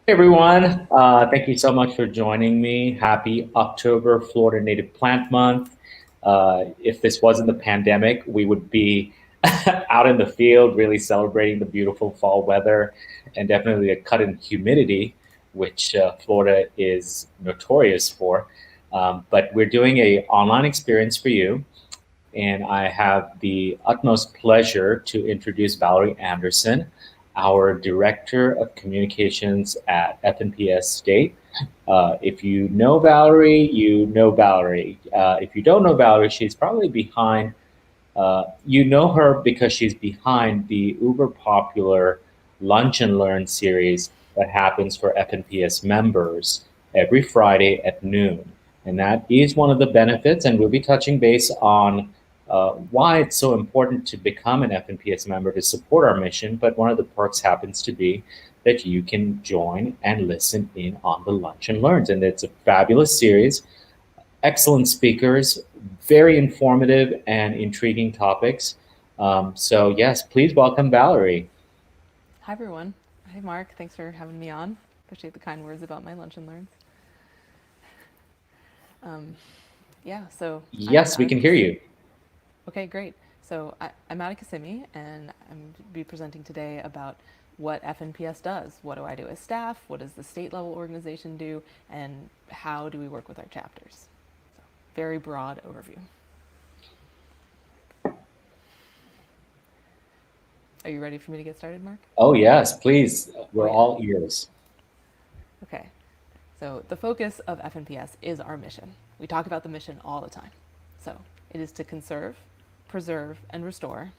Hey everyone, thank you so much for joining me. Happy October Florida Native Plant Month. If this wasn't the pandemic, we would be out in the field really celebrating the beautiful fall weather and definitely a cut in humidity, which Florida is notorious for. But we're doing a online experience for you, and I have the utmost pleasure to introduce Valerie Anderson, our Director of Communications at FNPS State. If you know Valerie, you know Valerie. If you don't know Valerie, she's probably behind. You know her because she's behind the uber popular Lunch and Learn series that happens for FNPS members every Friday at noon. And that is one of the benefits, and we'll be touching base on why it's so important to become an FNPS member to support our mission. But one of the perks happens to be that you can join and listen in on the Lunch and Learns. And it's a fabulous series, excellent speakers, very informative and intriguing topics. So, yes, please welcome Valerie. Hi, everyone. Hi, Mark. Thanks for having me on. Appreciate the kind words about my lunch and learns. Um, yeah, so Yes, we can hear you. okay, great. I'm Adi Kasimi, and I'm be presenting today about what FNPS does. What do I do as staff? What does the state level organization do? And how do we work with our chapters? So, very broad overview. Are you ready for me to get started, Mark? Oh, yes, please. Oh, We're yeah. all ears. Okay. So, the focus of FNPS is our mission. We talk about the mission all the time. So, it is to conserve, preserve, and restore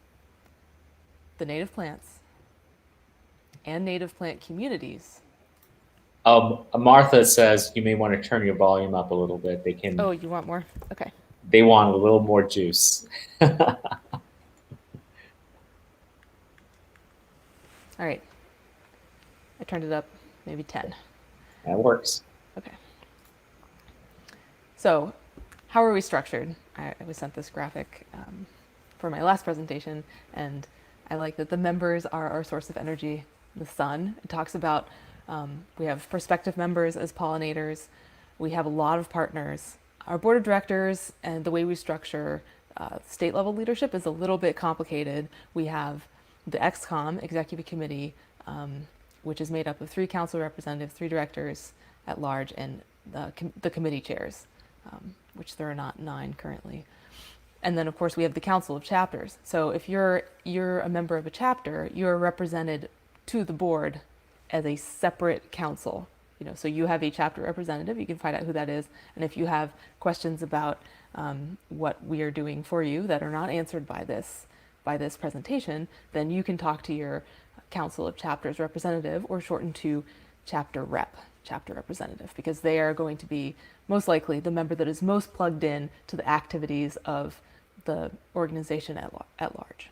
the native plants and native plant communities. Martha says you may want to turn your volume up a little bit. Oh, you want more? Okay. They want a little more juice. That All right. I turned it up maybe 10. works. Okay. So, how are we structured? I was sent this graphic for my last presentation, and I like that the members are our source of energy, the sun. It talks about we have prospective members as pollinators, we have a lot of partners. Our board of directors and the way we structure state level leadership is a little bit complicated. We have the XCOM executive committee, which is made up of 3 council representatives, 3 directors at large, and the committee chairs, which there are not 9 currently. And then, of course, we have the council of chapters. So if you're a member of a chapter, you're represented to the board as a separate council. So you have a chapter representative. You can find out who that is. And if you have questions about what we are doing for you that are not answered by this presentation, then you can talk to your council of chapters representative, or shortened to chapter rep, chapter representative, because they are going to be most likely the member that is most plugged in to the activities of the organization at large.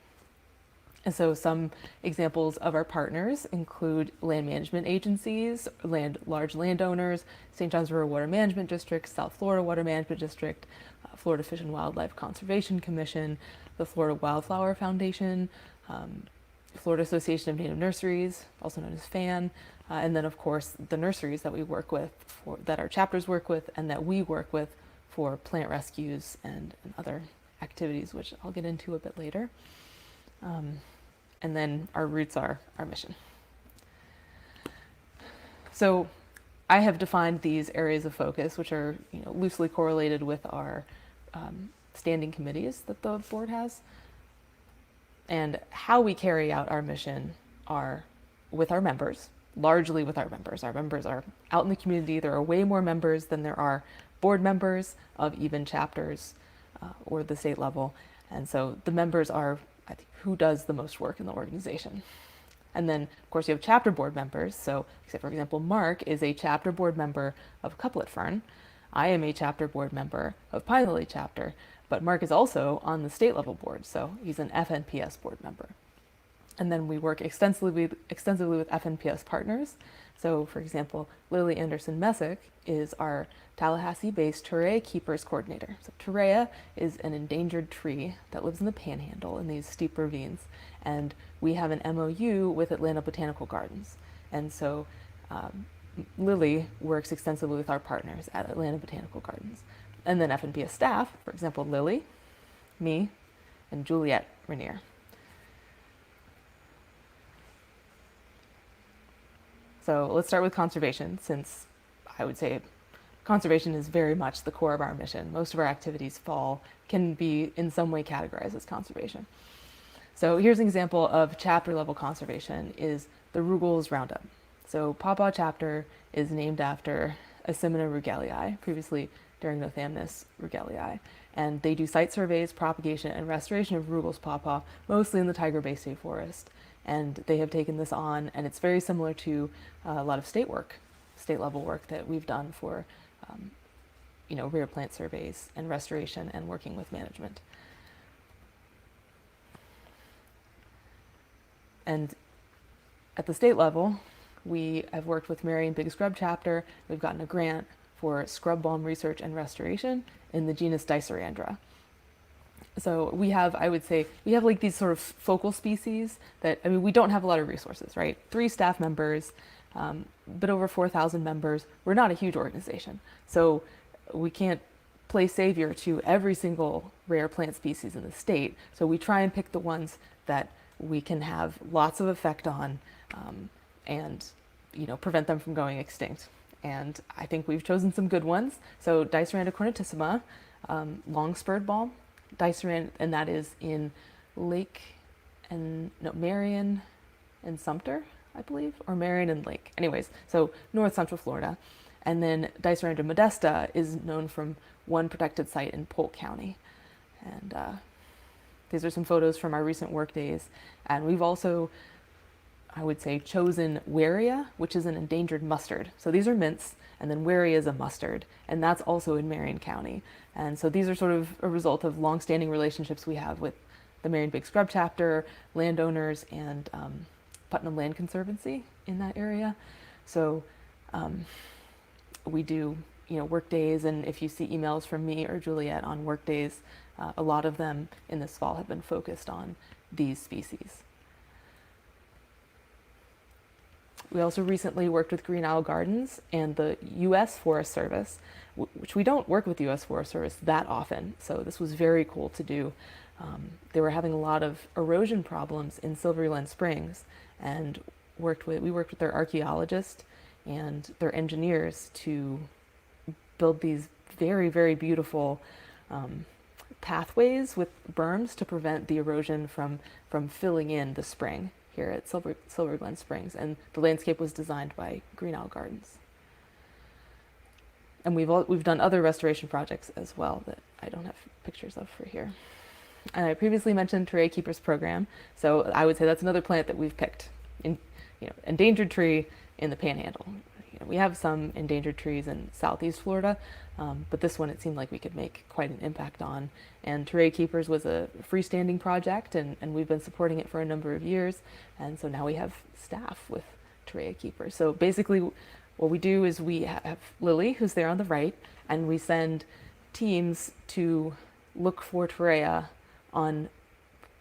And so some examples of our partners include land management agencies, large landowners, St. Johns River Water Management District, South Florida Water Management District, Florida Fish and Wildlife Conservation Commission, the Florida Wildflower Foundation, Florida Association of Native Nurseries, also known as FAN, and then of course the nurseries that we work with, that our chapters work with, and that we work with for plant rescues and other activities, which I'll get into a bit later. And then our roots are our mission. So I have defined these areas of focus, which are loosely correlated with our standing committees that the board has. And how we carry out our mission are with our members, largely with our members. Our members are out in the community. There are way more members than there are board members of even chapters or the state level. And so the members are, I think, who does the most work in the organization. And then, of course, you have chapter board members. So, for example, Mark is a chapter board member of Couplet Fern. I am a chapter board member of Pine Lily chapter, but Mark is also on the state level board, so he's an FNPS board member. And then we work extensively with FNPS partners. So, for example, Lily Anderson Messick is our Tallahassee-based Torreya Keepers Coordinator. So Torreya is an endangered tree that lives in the Panhandle in these steep ravines, and we have an MOU with Atlanta Botanical Gardens. And so Lily works extensively with our partners at Atlanta Botanical Gardens. And then FNPS staff, for example, Lily, me, and Juliet Rainier. So let's start with conservation, since I would say conservation is very much the core of our mission. Most of our activities can be in some way categorized as conservation. So here's an example of chapter level conservation is the Ruggles Roundup. So Pawpaw chapter is named after Asimina rugelii, previously Derenothamnus rugelii. And they do site surveys, propagation, and restoration of Ruggles pawpaw, mostly in the Tiger Bay State Forest. And they have taken this on, and it's very similar to a lot of state level work that we've done for rare plant surveys and restoration and working with management. And at the state level, we have worked with Marion Big Scrub chapter. We've gotten a grant for scrub balm research and restoration in the genus Dicerandra. So we have, I would say, like these sort of focal species that, we don't have a lot of resources, right? 3 staff members, but over 4,000 members. We're not a huge organization. So we can't play savior to every single rare plant species in the state. So we try and pick the ones that we can have lots of effect on, and prevent them from going extinct. And I think we've chosen some good ones. So Diceranda cornatissima, long-spurred balm, and that is in Marion and Sumter, I believe, or Marion and Lake. Anyways, so north central Florida. And then Diceranda modesta is known from one protected site in Polk County. And these are some photos from our recent work days. And we've also, I would say, chosen Waria, which is an endangered mustard. So these are mints, and then Waria is a mustard, and that's also in Marion County. And so these are sort of a result of long-standing relationships we have with the Marion Big Scrub chapter, landowners, and Putnam Land Conservancy in that area. So we do, work days, and if you see emails from me or Juliet on work days, a lot of them in this fall have been focused on these species. We also recently worked with Green Isle Gardens and the U.S. Forest Service, which we don't work with the U.S. Forest Service that often, so this was very cool to do. They were having a lot of erosion problems in Silvery Glen Springs, and we worked with their archaeologists and their engineers to build these very, very beautiful pathways with berms to prevent the erosion from filling in the spring here at Silver Glen Springs, and the landscape was designed by Green Isle Gardens. And we've done other restoration projects as well that I don't have pictures of for here. And I previously mentioned Terraria Keepers Program, so I would say that's another plant that we've picked. Endangered tree in the Panhandle. We have some endangered trees in southeast Florida, but this one it seemed like we could make quite an impact on. And Terraria Keepers was a freestanding project, and we've been supporting it for a number of years, and so now we have staff with Terraria Keepers. So basically what we do is we have Lily, who's there on the right, and we send teams to look for Terraria on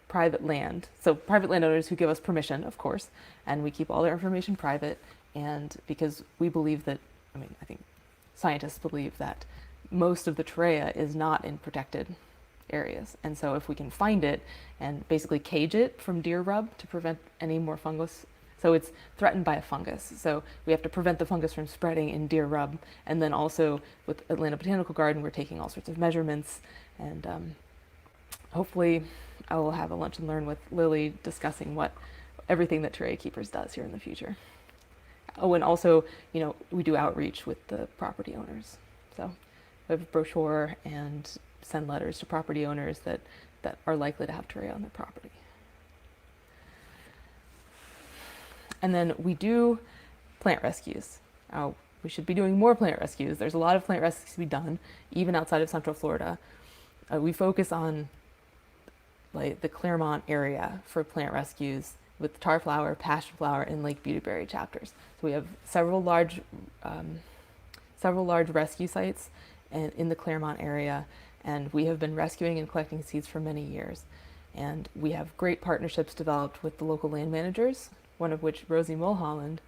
private land. So private landowners who give us permission, of course, and we keep all their information private. And because we believe that, I think scientists believe that most of the Terraria is not in protected areas. And so if we can find it and basically cage it from deer rub to prevent any more fungus, so it's threatened by a fungus. So we have to prevent the fungus from spreading in deer rub. And then also with Atlanta Botanical Garden, we're taking all sorts of measurements, and hopefully I will have a lunch and learn with Lily discussing everything that Terraria Keepers does here in the future. Oh, and also, we do outreach with the property owners. So we have a brochure and send letters to property owners that are likely to have Terraria on their property. And then we do plant rescues. We should be doing more plant rescues. There's a lot of plant rescues to be done, even outside of Central Florida. We focus on the Claremont area for plant rescues with tarflower, passionflower, and Lake Beautyberry chapters. So we have several large rescue sites in the Claremont area, and we have been rescuing and collecting seeds for many years. And we have great partnerships developed with the local land managers, one of which, Rosie Mulholland,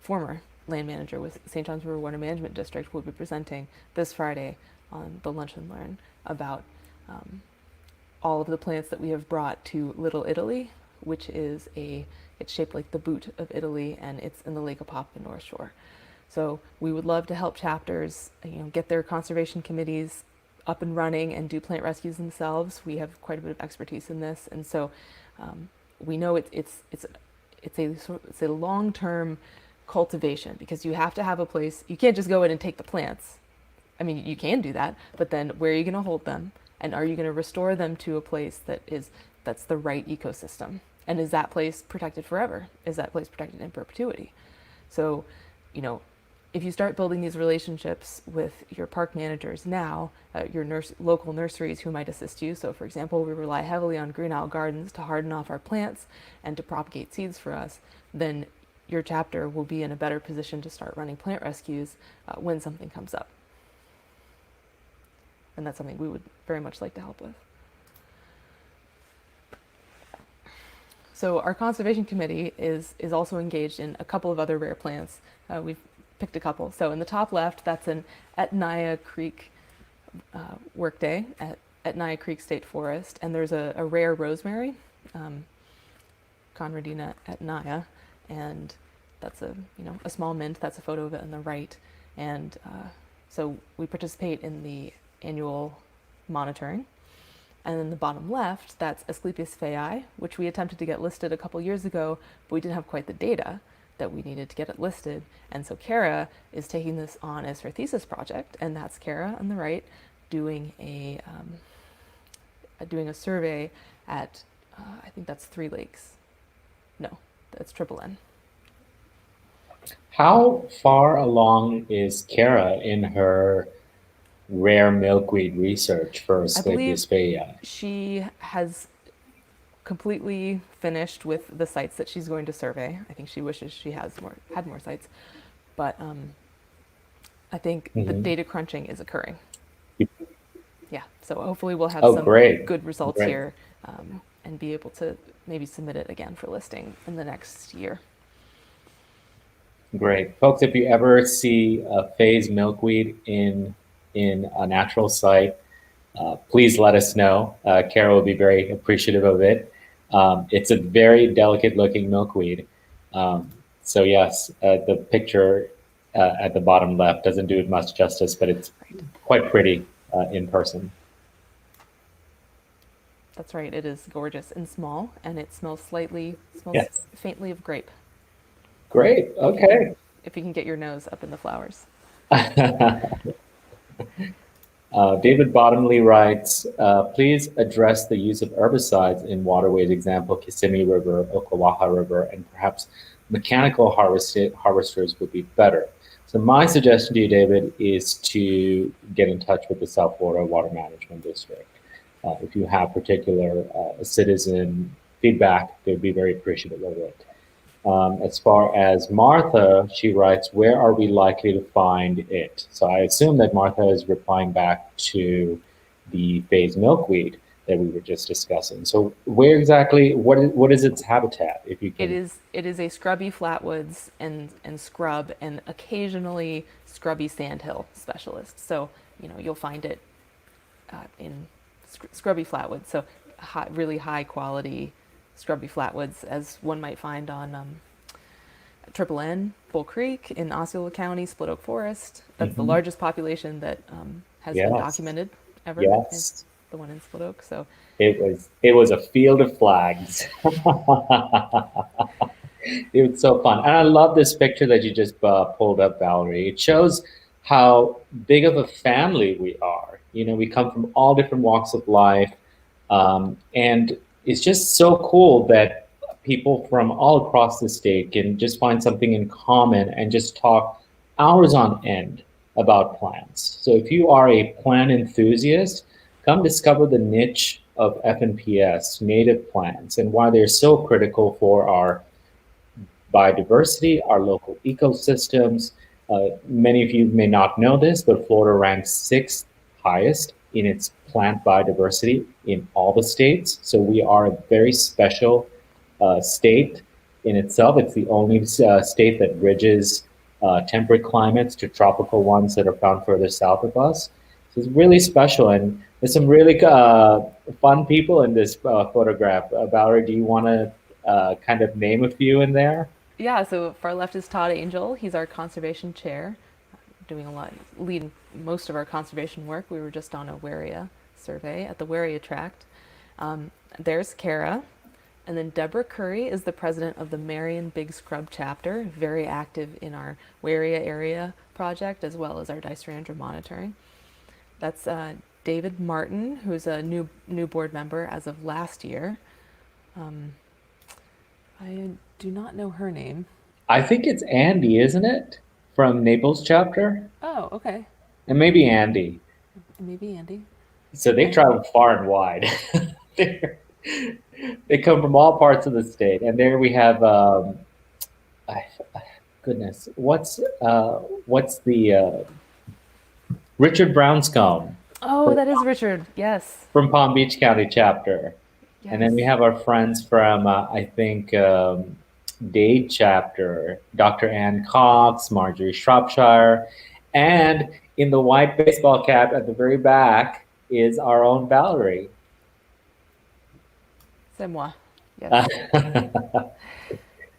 former land manager with St. Johns River Water Management District, will be presenting this Friday on the Lunch and Learn about all of the plants that we have brought to Little Italy, which is it's shaped like the boot of Italy, and it's in the Lake of Papa North Shore. So we would love to help chapters, get their conservation committees up and running and do plant rescues themselves. We have quite a bit of expertise in this, and so we know it's a long-term cultivation, because you have to have a place. You can't just go in and take the plants. I mean, you can do that, but then where are you going to hold them? And are you going to restore them to a place that's the right ecosystem? And is that place protected forever? Is that place protected in perpetuity? So, if you start building these relationships with your park managers now, your local nurseries who might assist you. So, for example, we rely heavily on Green Owl Gardens to harden off our plants and to propagate seeds for us. Then your chapter will be in a better position to start running plant rescues when something comes up. And that's something we would very much like to help with. So our conservation committee is also engaged in a couple of other rare plants. We've picked a couple. So in the top left, that's an Etnaya Creek workday at Etnaya Creek State Forest, and there's a rare rosemary, Conradina etnaya, and that's a small mint. That's a photo of it on the right, and so we participate in the annual monitoring. And then the bottom left, that's Asclepias fei, which we attempted to get listed a couple years ago, but we didn't have quite the data that we needed to get it listed. And so Kara is taking this on as her thesis project, and that's Kara on the right doing a survey at I think that's Three Lakes. No, that's Triple N. How far along is Kara in her rare milkweed research for Asclepias fei? She has completely finished with the sites that she's going to survey. I think she wishes she had more sites, but I think the data crunching is occurring. Yeah, so hopefully we'll have some good results here and be able to maybe submit it again for listing in the next year. Great. Folks, if you ever see a phase milkweed in a natural site, please let us know. Kara will be very appreciative of it. It's a very delicate looking milkweed. So yes, the picture at the bottom left doesn't do it much justice, but it's quite pretty in person. That's right. It is gorgeous and small, and it smells faintly of grape. Great. Okay. If you can get your nose up in the flowers. David Bottomley writes, please address the use of herbicides in waterways, example, Kissimmee River, Okawaha River, and perhaps mechanical harvesters would be better. So my suggestion to you, David, is to get in touch with the South Florida Water Management District. If you have particular citizen feedback, they'd be very appreciative of it. As far as Martha, she writes, where are we likely to find it? So I assume that Martha is replying back to the phase milkweed that we were just discussing. So where exactly, what is its habitat? If you can. It is a scrubby flatwoods and scrub, and occasionally scrubby sandhill specialist. So, you'll find it in scrubby flatwoods. So really high quality scrubby flatwoods, as one might find on Triple N, Bull Creek, in Osceola County, Split Oak Forest. That's the largest population that has been documented ever. Yes. The one in Split Oak. So it was a field of flags. It was so fun. And I love this picture that you just pulled up, Valerie. It shows how big of a family we are. We come from all different walks of life. And it's just so cool that people from all across the state can just find something in common and just talk hours on end about plants. So if you are a plant enthusiast, come discover the niche of FNPS, native plants, and why they're so critical for our biodiversity, our local ecosystems. Many of you may not know this, but Florida ranks 6th highest in its plant biodiversity in all the states. So we are a very special state in itself. It's the only state that bridges temperate climates to tropical ones that are found further south of us. So it's really special, and there's some really fun people in this photograph. Valerie, do you want to kind of name a few in there? Yeah, so far left is Todd Angel. He's our conservation chair, doing a lot, leading most of our conservation work. We were just on a Waria survey at the Waria Tract. There's Kara. And then Deborah Curry is the president of the Marion Big Scrub chapter, very active in our Waria area project as well as our Dicerandra monitoring. That's David Martin, who's a new board member as of last year. Um, I do not know her name. I think it's Andy, isn't it? From Naples chapter? Oh, okay. And maybe Andy. Maybe Andy. So they've And traveled far and wide. They're- they come from all parts of the state. And there we have, I, goodness, what's the Richard Brownscombe oh, from, that is Richard. Yes. from Palm Beach County chapter. And then Yes. we have our friends from, I think, Dade chapter, Dr. Ann Cox, Marjorie Shropshire, and in the white baseball cap at the very back is our own Valerie. C'est moi. Uh, Yes.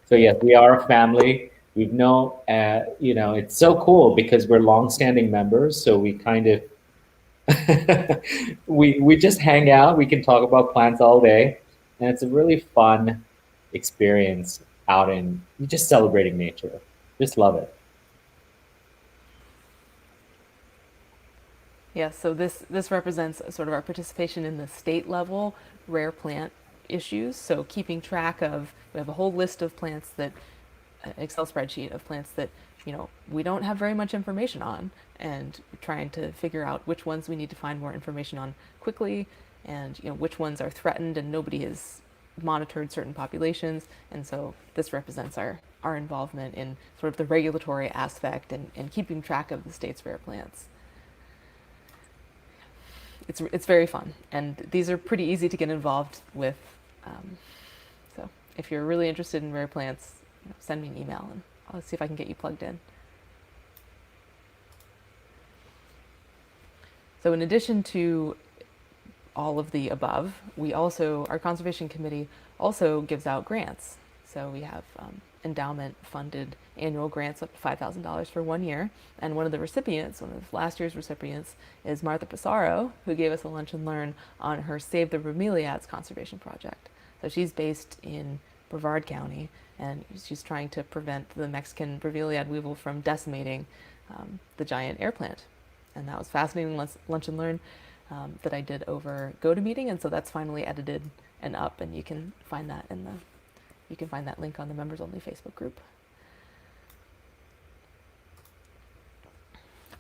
so yes, we are a family. We've known, it's so cool because we're longstanding members. So we kind of we just hang out. We can talk about plants all day, and it's a really fun experience out in just celebrating nature. Just love it. Yes, so this represents sort of our participation in the state level rare plant issues. So keeping track of, we have a whole list of plants that, Excel spreadsheet of plants that, we don't have very much information on, and trying to figure out which ones we need to find more information on quickly, and which ones are threatened and nobody has monitored certain populations. And so this represents our involvement in sort of the regulatory aspect and keeping track of the state's rare plants. It's very fun, and these are pretty easy to get involved with. So if you're really interested in rare plants, send me an email and I'll see if I can get you plugged in. So in addition to all of the above, our conservation committee also gives out grants. So we have endowment funded annual grants up to $5,000 for 1 year. And one of last year's recipients is Martha Pissarro, who gave us a lunch and learn on her Save the Bromeliads conservation project. So she's based in Brevard County, and she's trying to prevent the Mexican bromeliad weevil from decimating the giant air plant. And that was fascinating lunch and learn that I did over GoToMeeting, and so that's finally edited and up, and you can find that link on the members only Facebook group.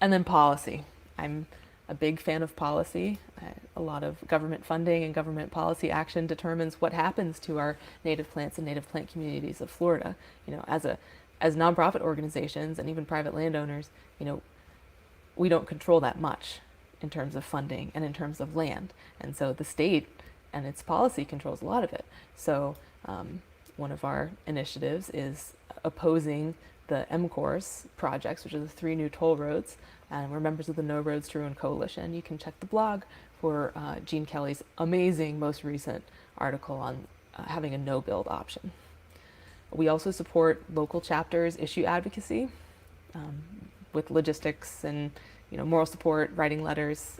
And then policy. I'm a big fan of policy. A lot of government funding and government policy action determines what happens to our native plants and native plant communities of Florida. As nonprofit organizations and even private landowners, we don't control that much in terms of funding and in terms of land. And so the state and its policy controls a lot of it. So one of our initiatives is opposing the M-Course projects, which are the 3 new toll roads. And we're members of the No Roads to Ruin Coalition. You can check the blog for Gene Kelly's amazing, most recent article on having a no-build option. We also support local chapters' issue advocacy with logistics and moral support, writing letters,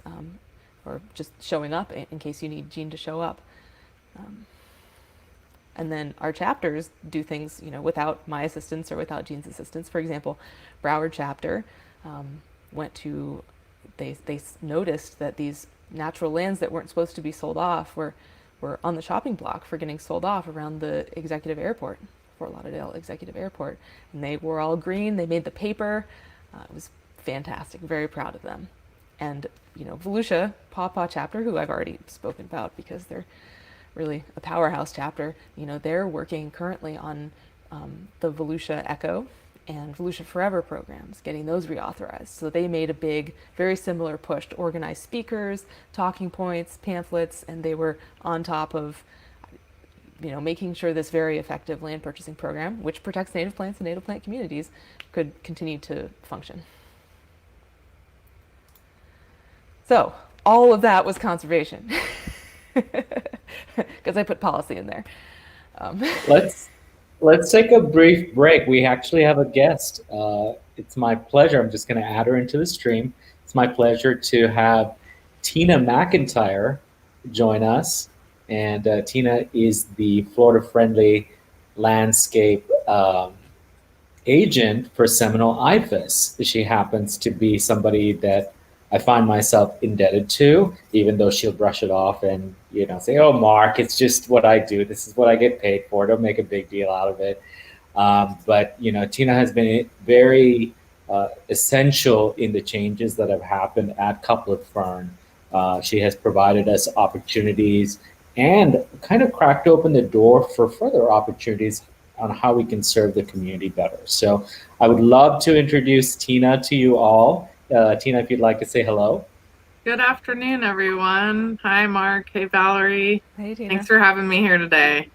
or just showing up in case you need Gene to show up. And then our chapters do things, without my assistance or without Gene's assistance. For example, Broward chapter they noticed that these natural lands that weren't supposed to be sold off were on the shopping block for getting sold off around the executive airport, Fort Lauderdale Executive Airport. And they were all green. They made the paper. It was fantastic. Very proud of them. And, Volusia Paw Paw chapter, who I've already spoken about because they're really a powerhouse chapter, they're working currently on the Volusia Echo and Volusia Forever programs, getting those reauthorized. So they made a big, very similar push to organize speakers, talking points, pamphlets, and they were on top of making sure this very effective land purchasing program, which protects native plants and native plant communities, could continue to function. So all of that was conservation, because I put policy in there. Let's take a brief break. We actually have a guest. It's my pleasure. I'm just going to add her into the stream. It's my pleasure to have Tina McIntyre join us. And Tina is the Florida Friendly Landscape agent for Seminole IFAS. She happens to be somebody that I find myself indebted to, even though she'll brush it off and say, "Oh, Mark, it's just what I do. This is what I get paid for. Don't make a big deal out of it." But Tina has been very essential in the changes that have happened at Couplet Fern. She has provided us opportunities and kind of cracked open the door for further opportunities on how we can serve the community better. So I would love to introduce Tina to you all. Tina, if you'd like to say hello. Good afternoon, everyone. Hi, Mark. Hey, Valerie. Hey, Tina. Thanks for having me here today.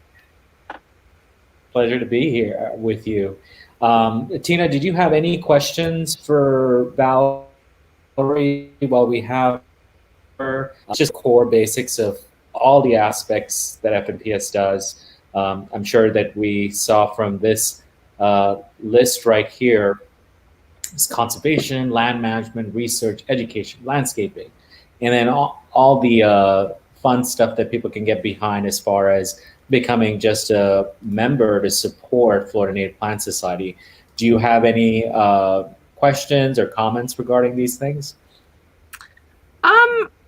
Pleasure to be here with you. Tina, did you have any questions for Valerie while we have her? Just core basics of all the aspects that FNPS does. I'm sure that we saw from this list right here is conservation, land management, research, education, landscaping, and then all the fun stuff that people can get behind as far as becoming just a member to support Florida Native Plant Society. Do you have any questions or comments regarding these things?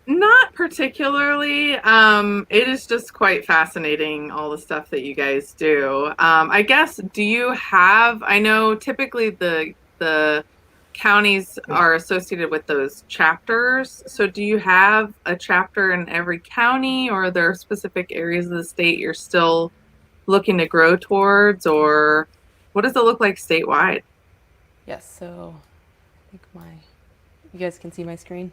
Not particularly. It is just quite fascinating, all the stuff that you guys do. I guess, do you have, I know typically the counties are associated with those chapters. So do you have a chapter in every county, or are there specific areas of the state you're still looking to grow towards, or what does it look like statewide? Yes, so I think you guys can see my screen?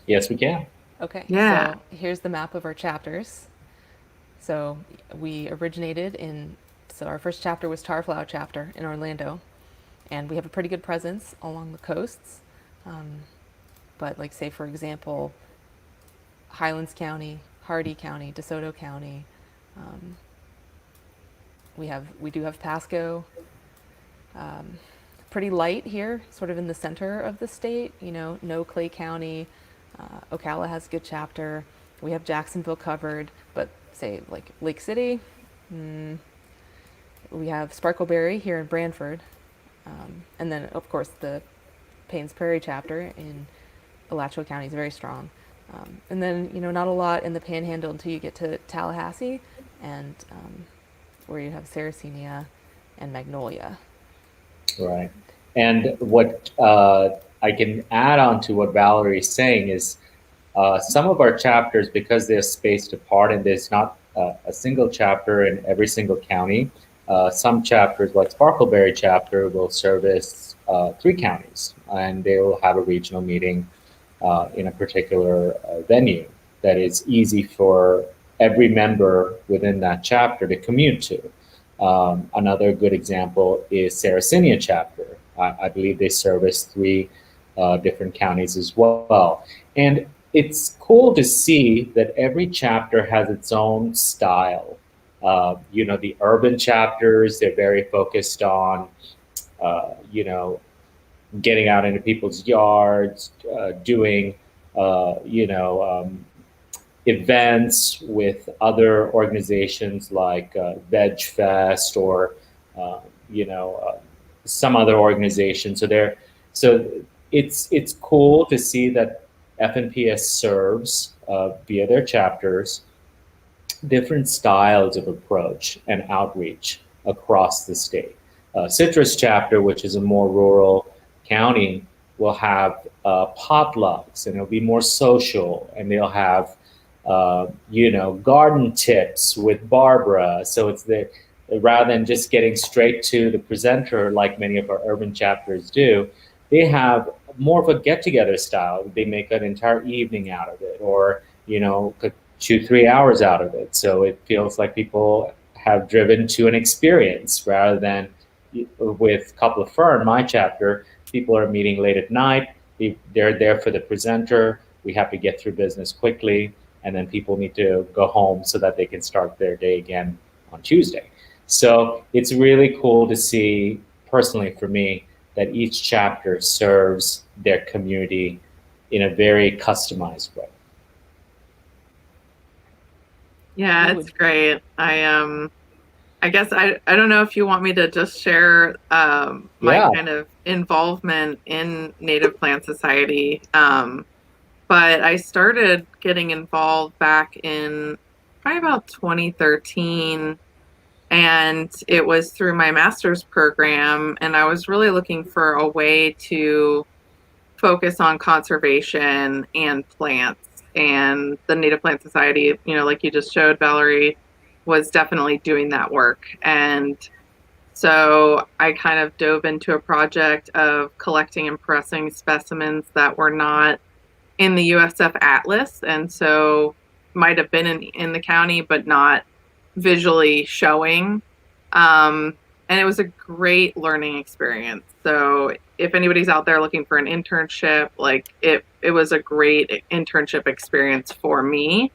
Yes, we can. Okay, Yeah. so here's the map of our chapters. So we originated so our first chapter was Tarflower chapter in Orlando, and we have a pretty good presence along the coasts. But like, say, for example, Highlands County, Hardee County, DeSoto County. We do have Pasco. Pretty light here, sort of in the center of the state. No Clay County. Ocala has a good chapter. We have Jacksonville covered, but say like Lake City. We have Sparkleberry here in Branford. And then, of course, the Paynes Prairie chapter in Alachua County is very strong. And then, not a lot in the Panhandle until you get to Tallahassee, and where you have Sarracenia and Magnolia. Right. And what I can add on to what Valerie is saying is some of our chapters, because they're spaced apart and there's not a single chapter in every single county, some chapters, like Sparkleberry chapter, will service 3 counties, and they will have a regional meeting in a particular venue that is easy for every member within that chapter to commute to. Another good example is Sarracenia chapter. I believe they service 3 different counties as well. And it's cool to see that every chapter has its own style. The urban chapters, they're very focused on, getting out into people's yards, doing, events with other organizations like Veg Fest or, some other organization. So it's cool to see that FNPS serves via their chapters different styles of approach and outreach across the state. Citrus chapter, which is a more rural county, will have potlucks, and it'll be more social, and they'll have garden tips with Barbara. So it's rather than just getting straight to the presenter like many of our urban chapters do, they have more of a get-together style. They make an entire evening out of it, or 2-3 hours out of it. So it feels like people have driven to an experience rather than with Couple of Fern, my chapter, people are meeting late at night. They're there for the presenter. We have to get through business quickly, and then people need to go home so that they can start their day again on Tuesday. So it's really cool to see, personally for me, that each chapter serves their community in a very customized way. Yeah, it's great. I guess I don't know if you want me to just share my kind of involvement in Native Plant Society, but I started getting involved back in probably about 2013, and it was through my master's program, and I was really looking for a way to focus on conservation and plants. And the Native Plant Society, like you just showed, Valerie, was definitely doing that work. And so I kind of dove into a project of collecting and pressing specimens that were not in the USF Atlas, and so might have been in the county, but not visually showing. And it was a great learning experience. So if anybody's out there looking for an internship, like it was a great internship experience for me.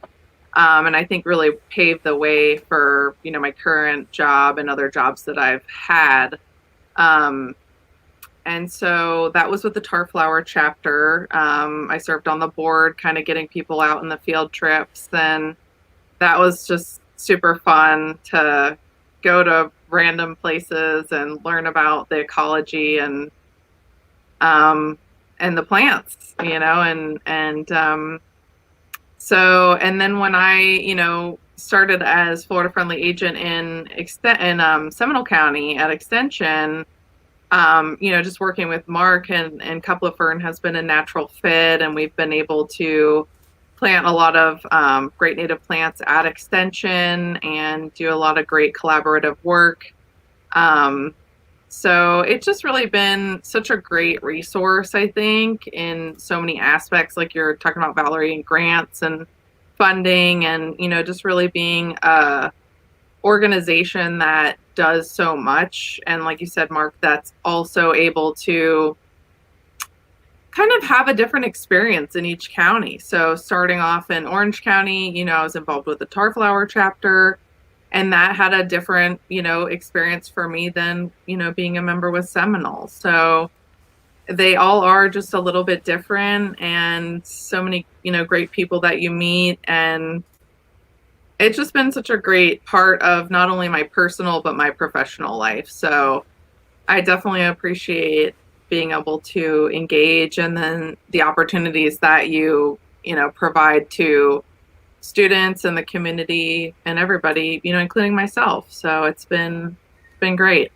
And I think really paved the way for, my current job and other jobs that I've had. And so that was with the Tarflower chapter. I served on the board, kind of getting people out in the field trips. And that was just super fun to go to random places and learn about the ecology and the plants, so, and then when I, started as Florida Friendly Agent in Seminole County at Extension, just working with Mark and Couple of Fern has been a natural fit, and we've been able to plant a lot of great native plants at Extension and do a lot of great collaborative work. So it's just really been such a great resource, I think, in so many aspects, like you're talking about, Valerie, and grants and funding and, just really being a organization that does so much. And like you said, Mark, that's also able to kind of have a different experience in each county. So starting off in Orange County, I was involved with the Tarflower chapter, and that had a different, experience for me than, being a member with Seminole. So they all are just a little bit different, and so many, great people that you meet. And it's just been such a great part of not only my personal, but my professional life. So I definitely appreciate being able to engage, and then the opportunities that you provide to students and the community and everybody, including myself. So it's been great.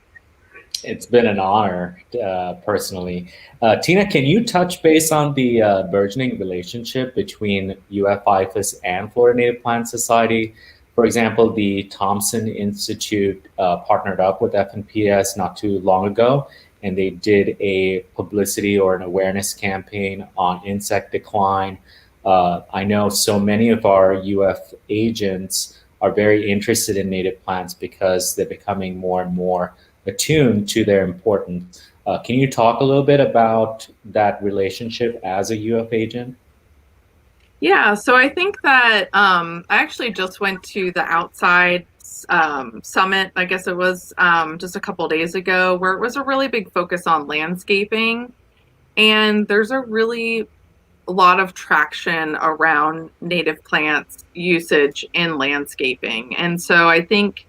It's been an honor, personally. Tina, can you touch base on the burgeoning relationship between UF-IFAS and Florida Native Plant Society? For example, the Thompson Institute partnered up with FNPS not too long ago, and they did a publicity or an awareness campaign on insect decline. I know so many of our UF agents are very interested in native plants because they're becoming more and more attuned to their importance. Can you talk a little bit about that relationship as a UF agent? Yeah, so I think that I actually just went to the Outside Summit, I guess it was just a couple days ago, where it was a really big focus on landscaping. And there's a really lot of traction around native plants usage in landscaping. And so I think,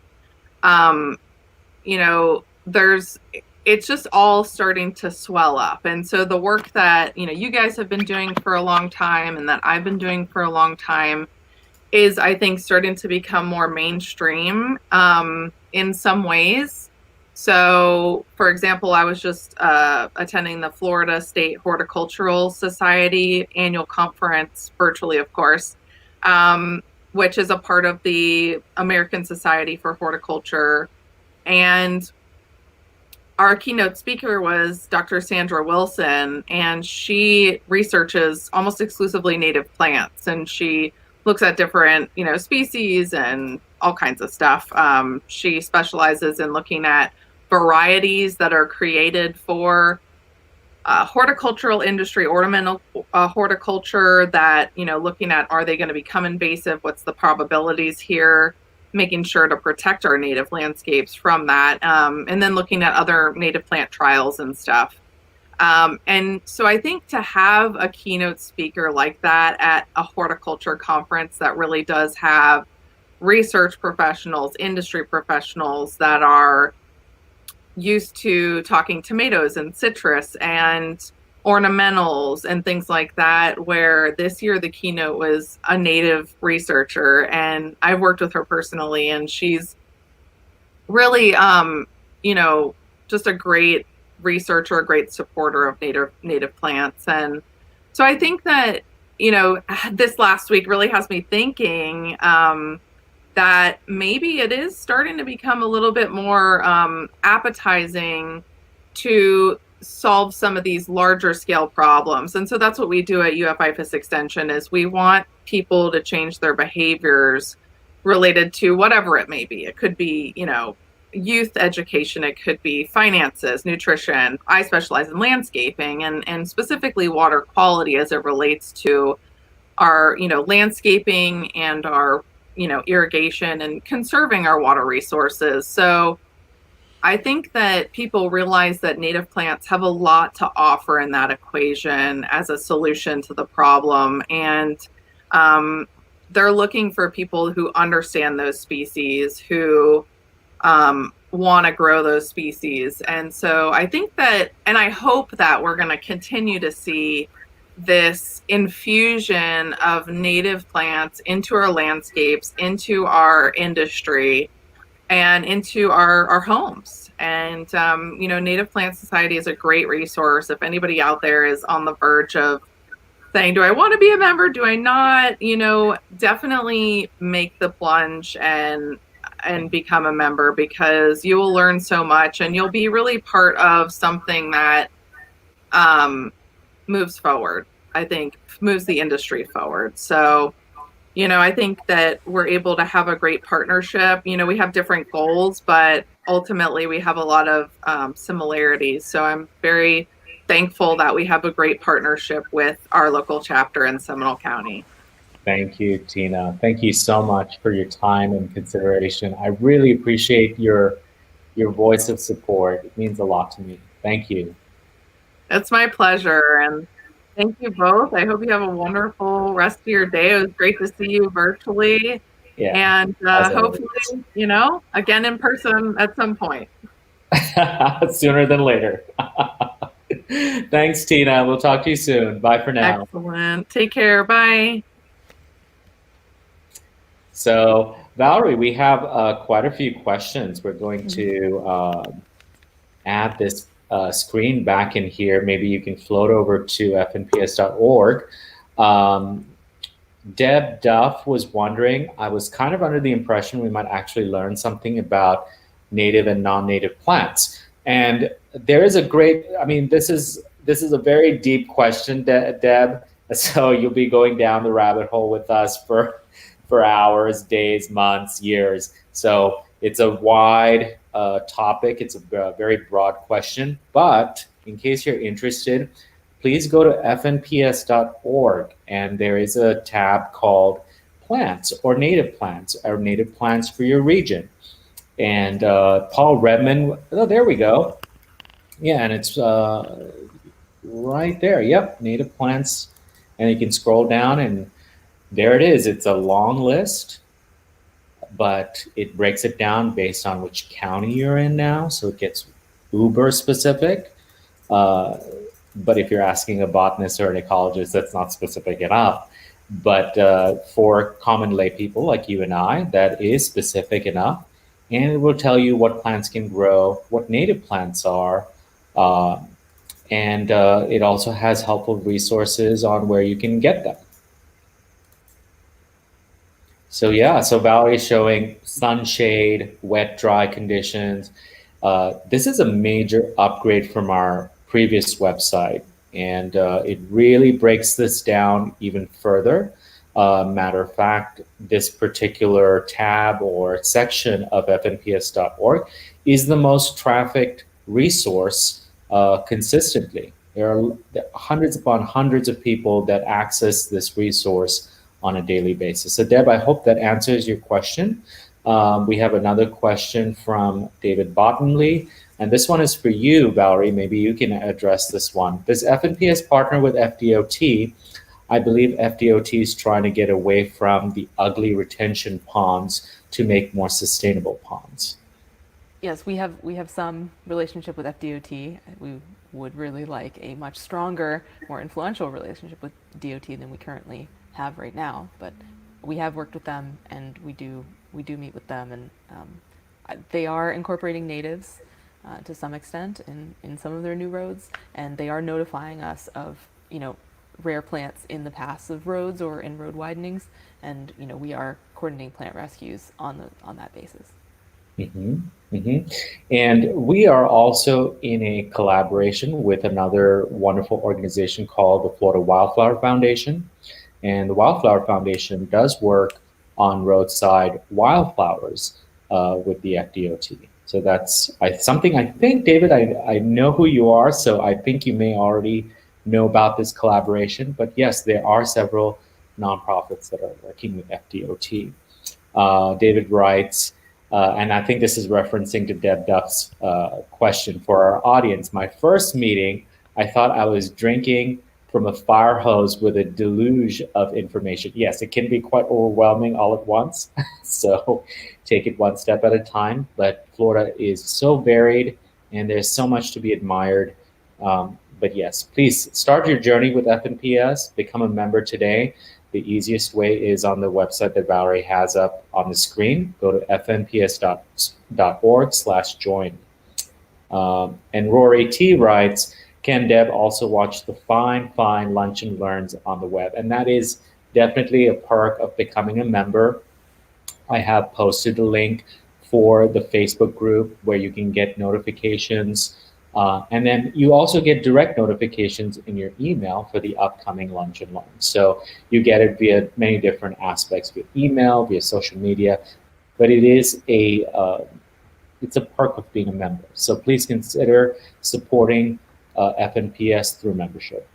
it's just all starting to swell up. And so the work that, you guys have been doing for a long time and that I've been doing for a long time is, I think, starting to become more mainstream in some ways. So, for example, I was just attending the Florida State Horticultural Society annual conference, virtually, of course, which is a part of the American Society for Horticulture. And our keynote speaker was Dr. Sandra Wilson, and she researches almost exclusively native plants. And she looks at different, species and all kinds of stuff. She specializes in looking at varieties that are created for horticultural industry, ornamental horticulture, that, looking at, are they going to become invasive? What's the probabilities here? Making sure to protect our native landscapes from that. And then looking at other native plant trials and stuff. And so I think to have a keynote speaker like that at a horticulture conference that really does have research professionals, industry professionals that are used to talking tomatoes and citrus and ornamentals and things like that, where this year the keynote was a native researcher, and I've worked with her personally, and she's really just a great researcher, a great supporter of native plants. And so I think that this last week really has me thinking that maybe it is starting to become a little bit more appetizing to solve some of these larger scale problems. And so that's what we do at UF-IFAS Extension, is we want people to change their behaviors related to whatever it may be. It could be, youth education, it could be finances, nutrition. I specialize in landscaping and specifically water quality as it relates to our, landscaping and our, irrigation and conserving our water resources. So I think that people realize that native plants have a lot to offer in that equation as a solution to the problem. And they're looking for people who understand those species, who want to grow those species. And so I think that, and I hope that we're going to continue to see this infusion of native plants into our landscapes, into our industry, and into our homes. And, Native Plant Society is a great resource. If anybody out there is on the verge of saying, do I want to be a member? Do I not? Definitely make the plunge and become a member, because you will learn so much, and you'll be really part of something that moves forward. I think moves the industry forward. So, I think that we're able to have a great partnership. We have different goals, but ultimately we have a lot of similarities. So I'm very thankful that we have a great partnership with our local chapter in Seminole County. Thank you, Tina. Thank you so much for your time and consideration. I really appreciate your voice of support. It means a lot to me. Thank you. It's my pleasure. And thank you both. I hope you have a wonderful rest of your day. It was great to see you virtually. Yeah, and hopefully, again in person at some point. Sooner than later. Thanks, Tina. We'll talk to you soon. Bye for now. Excellent. Take care. Bye. So, Valerie, we have quite a few questions. We're going to add this screen back in here. Maybe you can float over to FNPS.org. Deb Duff was wondering, I was kind of under the impression we might actually learn something about native and non-native plants. And there is a great, this is a very deep question, Deb. So you'll be going down the rabbit hole with us for hours, days, months, years. So it's a wide topic. It's a very broad question. But in case you're interested, please go to FNPS.org, and there is a tab called Plants or Native Plants for your region. And Paul Redman, oh, there we go. Yeah, and it's right there. Yep, native plants. And you can scroll down, and there it is. It's a long list, but it breaks it down based on which county you're in now. So it gets uber specific. But if you're asking a botanist or an ecologist, that's not specific enough. But for common lay people like you and I, that is specific enough. And it will tell you what plants can grow, what native plants are. And it also has helpful resources on where you can get them. So yeah, so Valerie's showing sunshade, wet, dry conditions. This is a major upgrade from our previous website, and it really breaks this down even further. Matter of fact, this particular tab or section of FNPS.org is the most trafficked resource consistently. There are hundreds upon hundreds of people that access this resource on a daily basis. So, Deb, I hope that answers your question. We have another question from David Bottomley, and this one is for you, Valerie. Maybe you can address this one. Does FNPS partner with FDOT? I believe FDOT is trying to get away from the ugly retention ponds to make more sustainable ponds. Yes, we have some relationship with FDOT. We would really like a much stronger, more influential relationship with DOT than we currently have right now. But we have worked with them, and we do meet with them, and they are incorporating natives to some extent in some of their new roads, and they are notifying us of rare plants in the paths of roads or in road widenings, and we are coordinating plant rescues on that basis. Mm-hmm. Mm-hmm. And we are also in a collaboration with another wonderful organization called the Florida Wildflower Foundation. And the Wildflower Foundation does work on roadside wildflowers with the FDOT. So that's something I think, David, I know who you are, so I think you may already know about this collaboration. But yes, there are several nonprofits that are working with FDOT. David writes, and I think this is referencing to Deb Duff's question for our audience. My first meeting, I thought I was drinking from a fire hose with a deluge of information. Yes, it can be quite overwhelming all at once. So take it one step at a time. But Florida is so varied and there's so much to be admired. But yes, please start your journey with FNPS, become a member today. The easiest way is on the website that Valerie has up on the screen. Go to fnps.org/join. And Rory T writes, can Deb also watch the fine lunch and learns on the web? And that is definitely a perk of becoming a member. I have posted a link for the Facebook group where you can get notifications. And then you also get direct notifications in your email for the upcoming lunch and learn. So you get it via many different aspects, via email, via social media, but it is it's a perk of being a member. So please consider supporting FNPS through membership.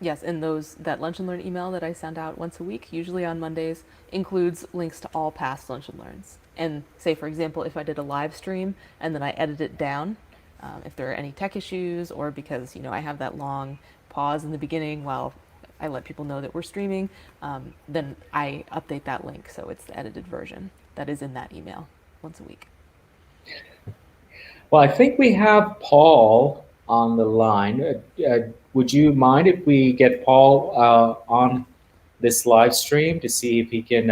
Yes, and that lunch and learn email that I send out once a week, usually on Mondays, includes links to all past lunch and learns. And say, for example, if I did a live stream and then I edit it down, if there are any tech issues or because I have that long pause in the beginning while I let people know that we're streaming, then I update that link so it's the edited version that is in that email once a week. Well, I think we have Paul on the line. Would you mind if we get Paul on this live stream to see if he can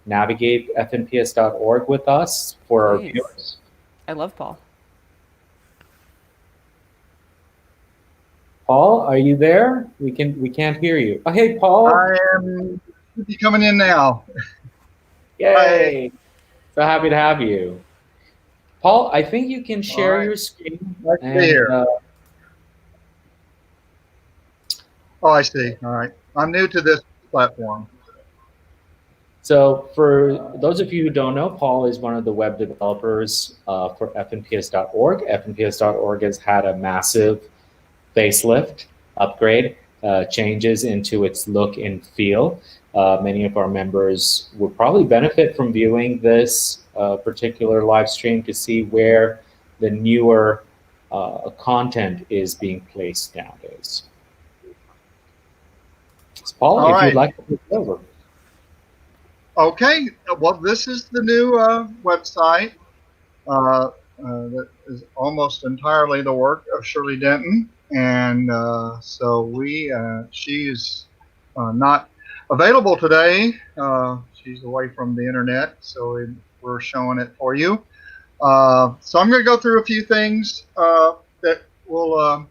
navigate fnps.org with us for our viewers? I love Paul. Paul, are you there? We can't hear you. Oh, hey, Paul. I am coming in now. Yay! Hi. So happy to have you. Paul, I think you can share your screen. Here. Oh, I see. All right. I'm new to this platform. So for those of you who don't know, Paul is one of the web developers for FNPS.org. FNPS.org has had a massive facelift, upgrade, changes into its look and feel. Many of our members will probably benefit from viewing this particular live stream to see where the newer content is being placed nowadays. So Paul, if you'd like to take it over. Okay, well, this is the new website that is almost entirely the work of Shirley Denton. And so she is not available today. She's away from the internet, so we're showing it for you. So I'm going to go through a few things that will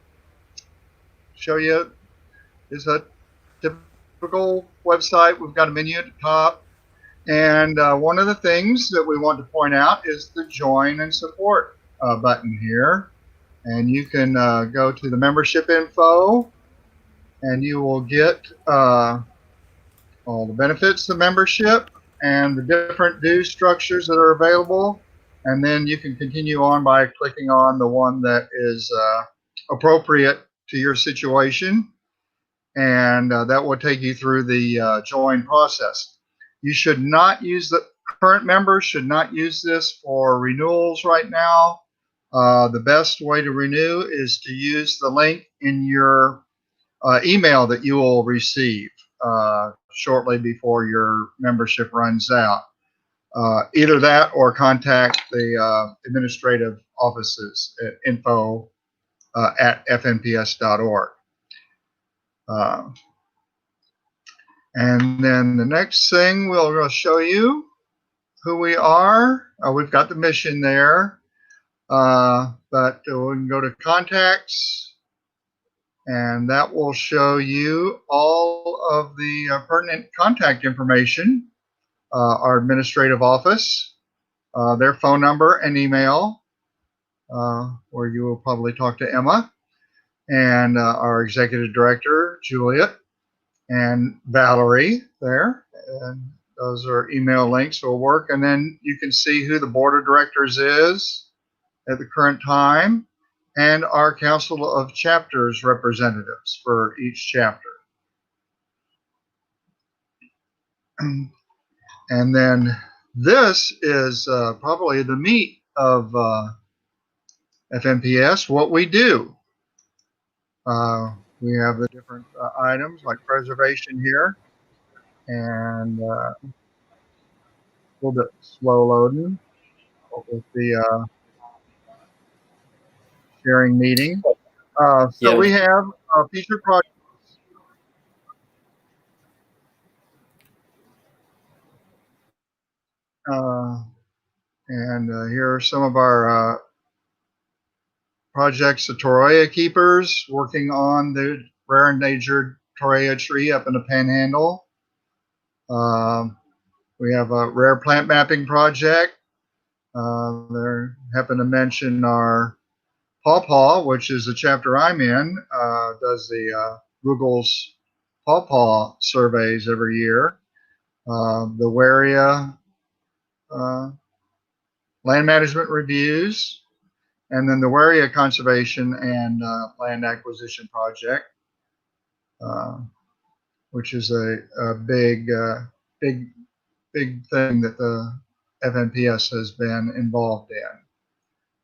show you. It's a typical website. We've got a menu at the top. And one of the things that we want to point out is the join and support button here. And you can go to the membership info and you will get all the benefits of membership and the different due structures that are available. And then you can continue on by clicking on the one that is appropriate to your situation. And that will take you through the join process. You should not use current members should not use this for renewals right now. The best way to renew is to use the link in your email that you will receive shortly before your membership runs out. Either that or contact the administrative offices at info@fnps.org. And then the next thing we'll show you who we are. We've got the mission there, but we can go to contacts, and that will show you all of the pertinent contact information. Our administrative office, their phone number and email, where you will probably talk to Emma, and our executive director, Juliet, and Valerie there. And those are email links will work. And then you can see who the board of directors is at the current time and our council of chapters representatives for each chapter. And then this is probably the meat of FNPS, what we do. We have the different items like preservation here, and a little bit slow loading with the sharing meeting. So we have featured projects. And here are some of our projects. The Torreya Keepers, working on the rare endangered Torreya tree up in the Panhandle. We have a rare plant mapping project. There happen to mention our Pawpaw, which is the chapter I'm in, does the Google's Pawpaw surveys every year. The Waria land management reviews, and then the Waria Conservation and Land Acquisition Project, which is a big thing that the FNPS has been involved in.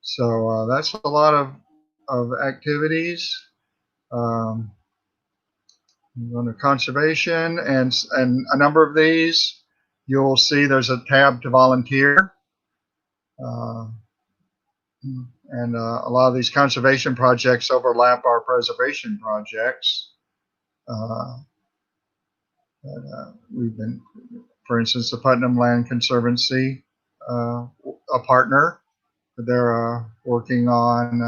So that's a lot of activities. Going to conservation and a number of these, you'll see there's a tab to volunteer. And a lot of these conservation projects overlap our preservation projects. We've been, for instance, the Putnam Land Conservancy, a partner. They're working on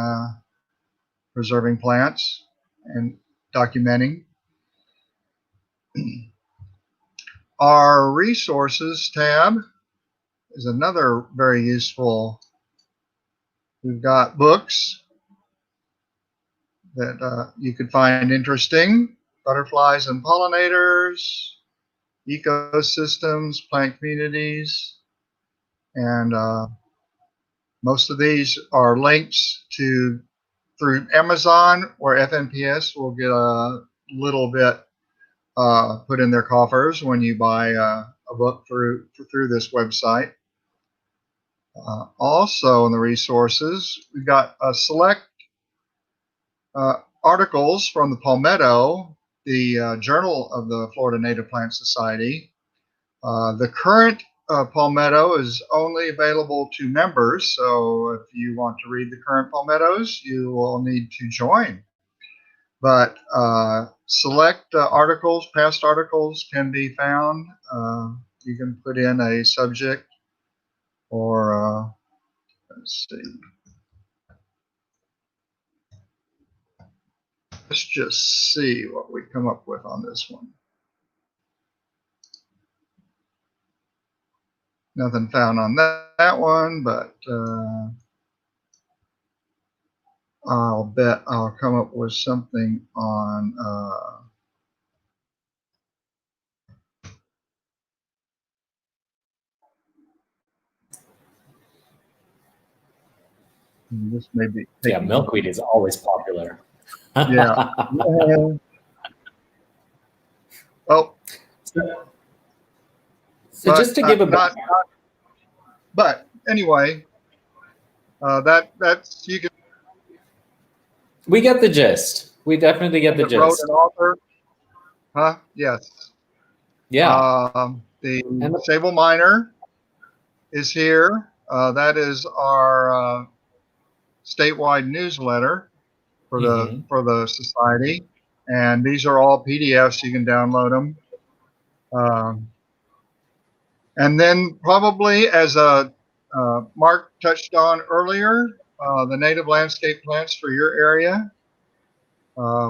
preserving plants and documenting. Our resources tab is another very useful. We've got books that you could find interesting, butterflies and pollinators, ecosystems, plant communities, and most of these are links to through Amazon, where FNPS will get a little bit put in their coffers when you buy a book through this website. Also in the resources, we've got select articles from the Palmetto, the Journal of the Florida Native Plant Society. The current Palmetto is only available to members, so if you want to read the current Palmettos, you will need to join. But select articles, past articles can be found. You can put in a subject or, let's see. Let's just see what we come up with on this one. Nothing found on that one, but I'll bet I'll come up with something on This may be Yeah, milkweed is always popular. Yeah. Well, So just to give a but anyway, that's you can. we get the gist. We definitely get the Wrote gist. an author, huh? Yes. Yeah. The And the, Sable Miner is here. That is our statewide newsletter for the society, and these are all PDFs. You can download them. And then probably, as Mark touched on earlier, the native landscape plants for your area,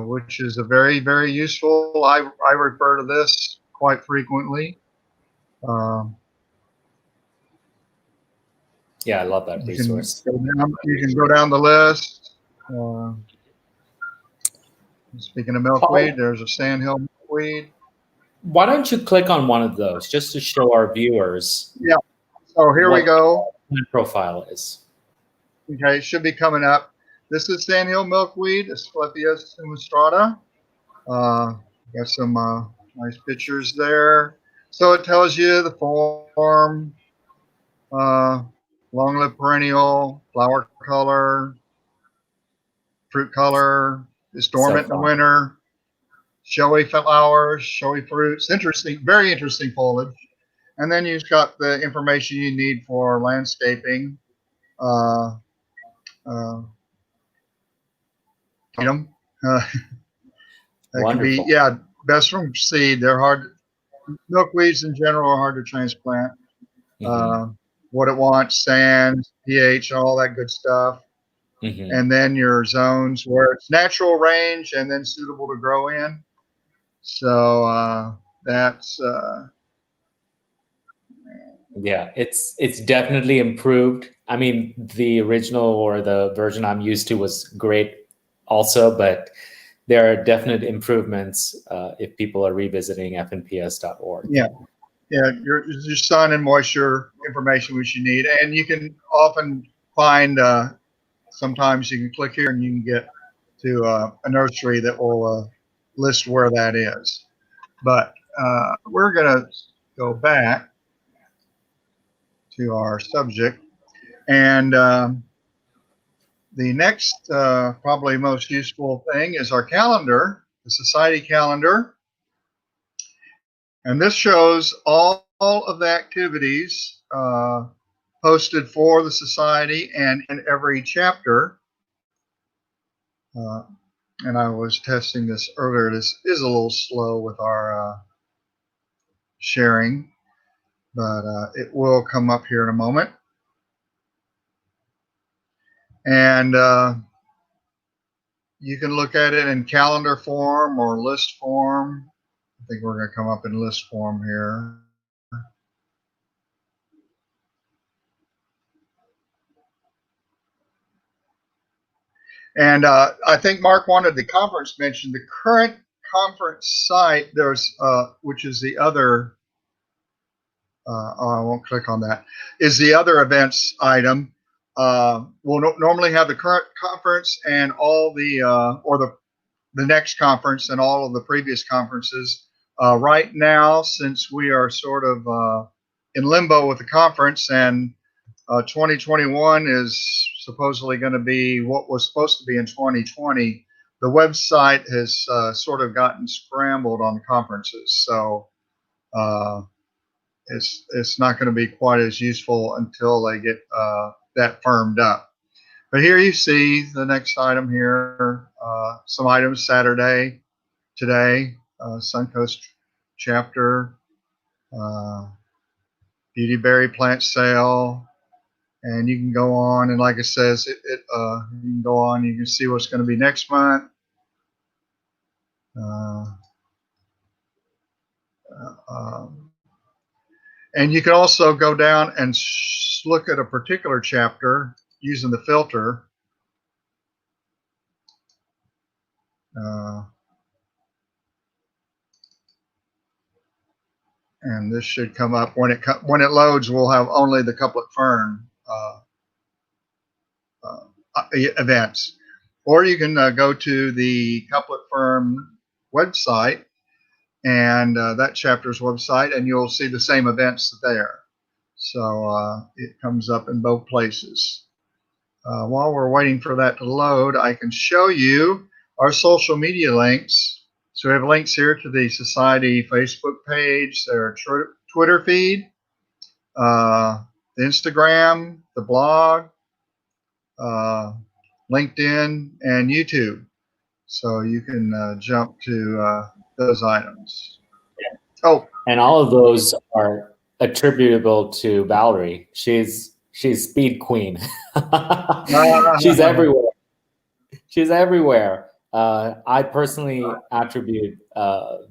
which is a very, very useful. I refer to this quite frequently. yeah, I love that resource. You can go down the list. Speaking of milkweed, there's a sandhill milkweed. Why don't you click on one of those just to show our viewers? Yeah. So here we go. My profile is. Okay, it should be coming up. This is sandhill milkweed, Asclepias sumastrata. Got some nice pictures there. So it tells you the form, long-lived perennial, flower color, fruit color, is dormant in the winter, showy flowers, showy fruits. Interesting, very interesting foliage. And then you've got the information you need for landscaping. Item. That can be, yeah, best from seed. They're hard. Milkweeds in general are hard to transplant. What it wants, sand, pH, all that good stuff. And then your zones where it's natural range and then suitable to grow in. So that's yeah, it's definitely improved. I mean, the original or the version I'm used to was great also, but there are definite improvements if people are revisiting fnps.org. Yeah. Yeah, your sun and moisture information which you need, and you can often find. Sometimes you can click here and you can get to a nursery that will list where that is. But we're going to go back to our subject, and the next probably most useful thing is our calendar, the society calendar. And this shows all of the activities posted for the society and in every chapter. And I was testing this earlier. This is a little slow with our sharing, but it will come up here in a moment. And you can look at it in calendar form or list form. I think we're going to come up in list form here. And I think Mark wanted the conference mentioned. The current conference site, there's which is the other. I won't click on that. Is the other events item. We'll normally have the current conference and all the or the next conference and all of the previous conferences. Right now, since we are sort of in limbo with the conference, and 2021 is supposedly going to be what was supposed to be in 2020, the website has sort of gotten scrambled on conferences. So it's not going to be quite as useful until they get that firmed up. But here you see the next item here, some items Saturday, today, Suncoast chapter, beautyberry plant sale, and you can go on, and like it says, you can go on, you can see what's going to be next month. And you can also go down and look at a particular chapter using the filter. And this should come up when it loads. We'll have only the couplet fern events. Or you can go to the Couplet Firm website and that chapter's website, and you'll see the same events there. So it comes up in both places. While we're waiting for that to load, I can show you our social media links. So we have links here to the Society Facebook page, their Twitter feed, the Instagram, the blog, LinkedIn, and YouTube. So you can jump to those items. Oh, And all of those are attributable to Valerie. She's speed queen. She's everywhere. She's everywhere. I personally attribute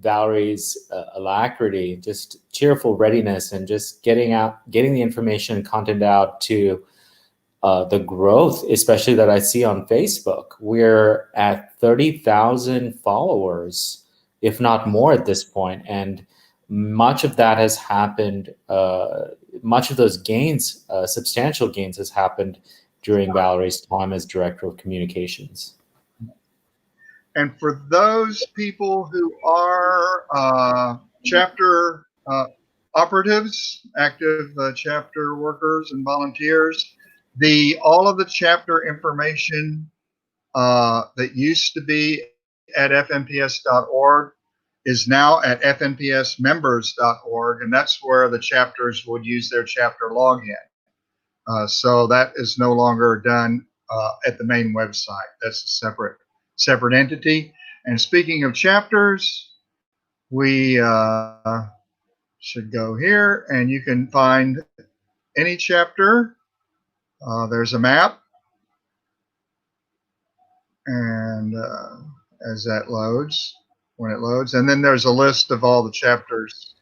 Valerie's alacrity, just cheerful readiness, and just getting the information and content out to the growth, especially that I see on Facebook. We're at 30,000 followers, if not more at this point. And much of that has happened, much of those gains, substantial gains, has happened during Valerie's time as Director of Communications. And for those people who are chapter operatives, active chapter workers and volunteers, all of the chapter information that used to be at FNPS.org is now at FNPSmembers.org, and that's where the chapters would use their chapter login. So that is no longer done at the main website. That's a separate entity. And speaking of chapters, we should go here, and you can find any chapter. There's a map, and as that loads, when it loads, and then there's a list of all the chapters,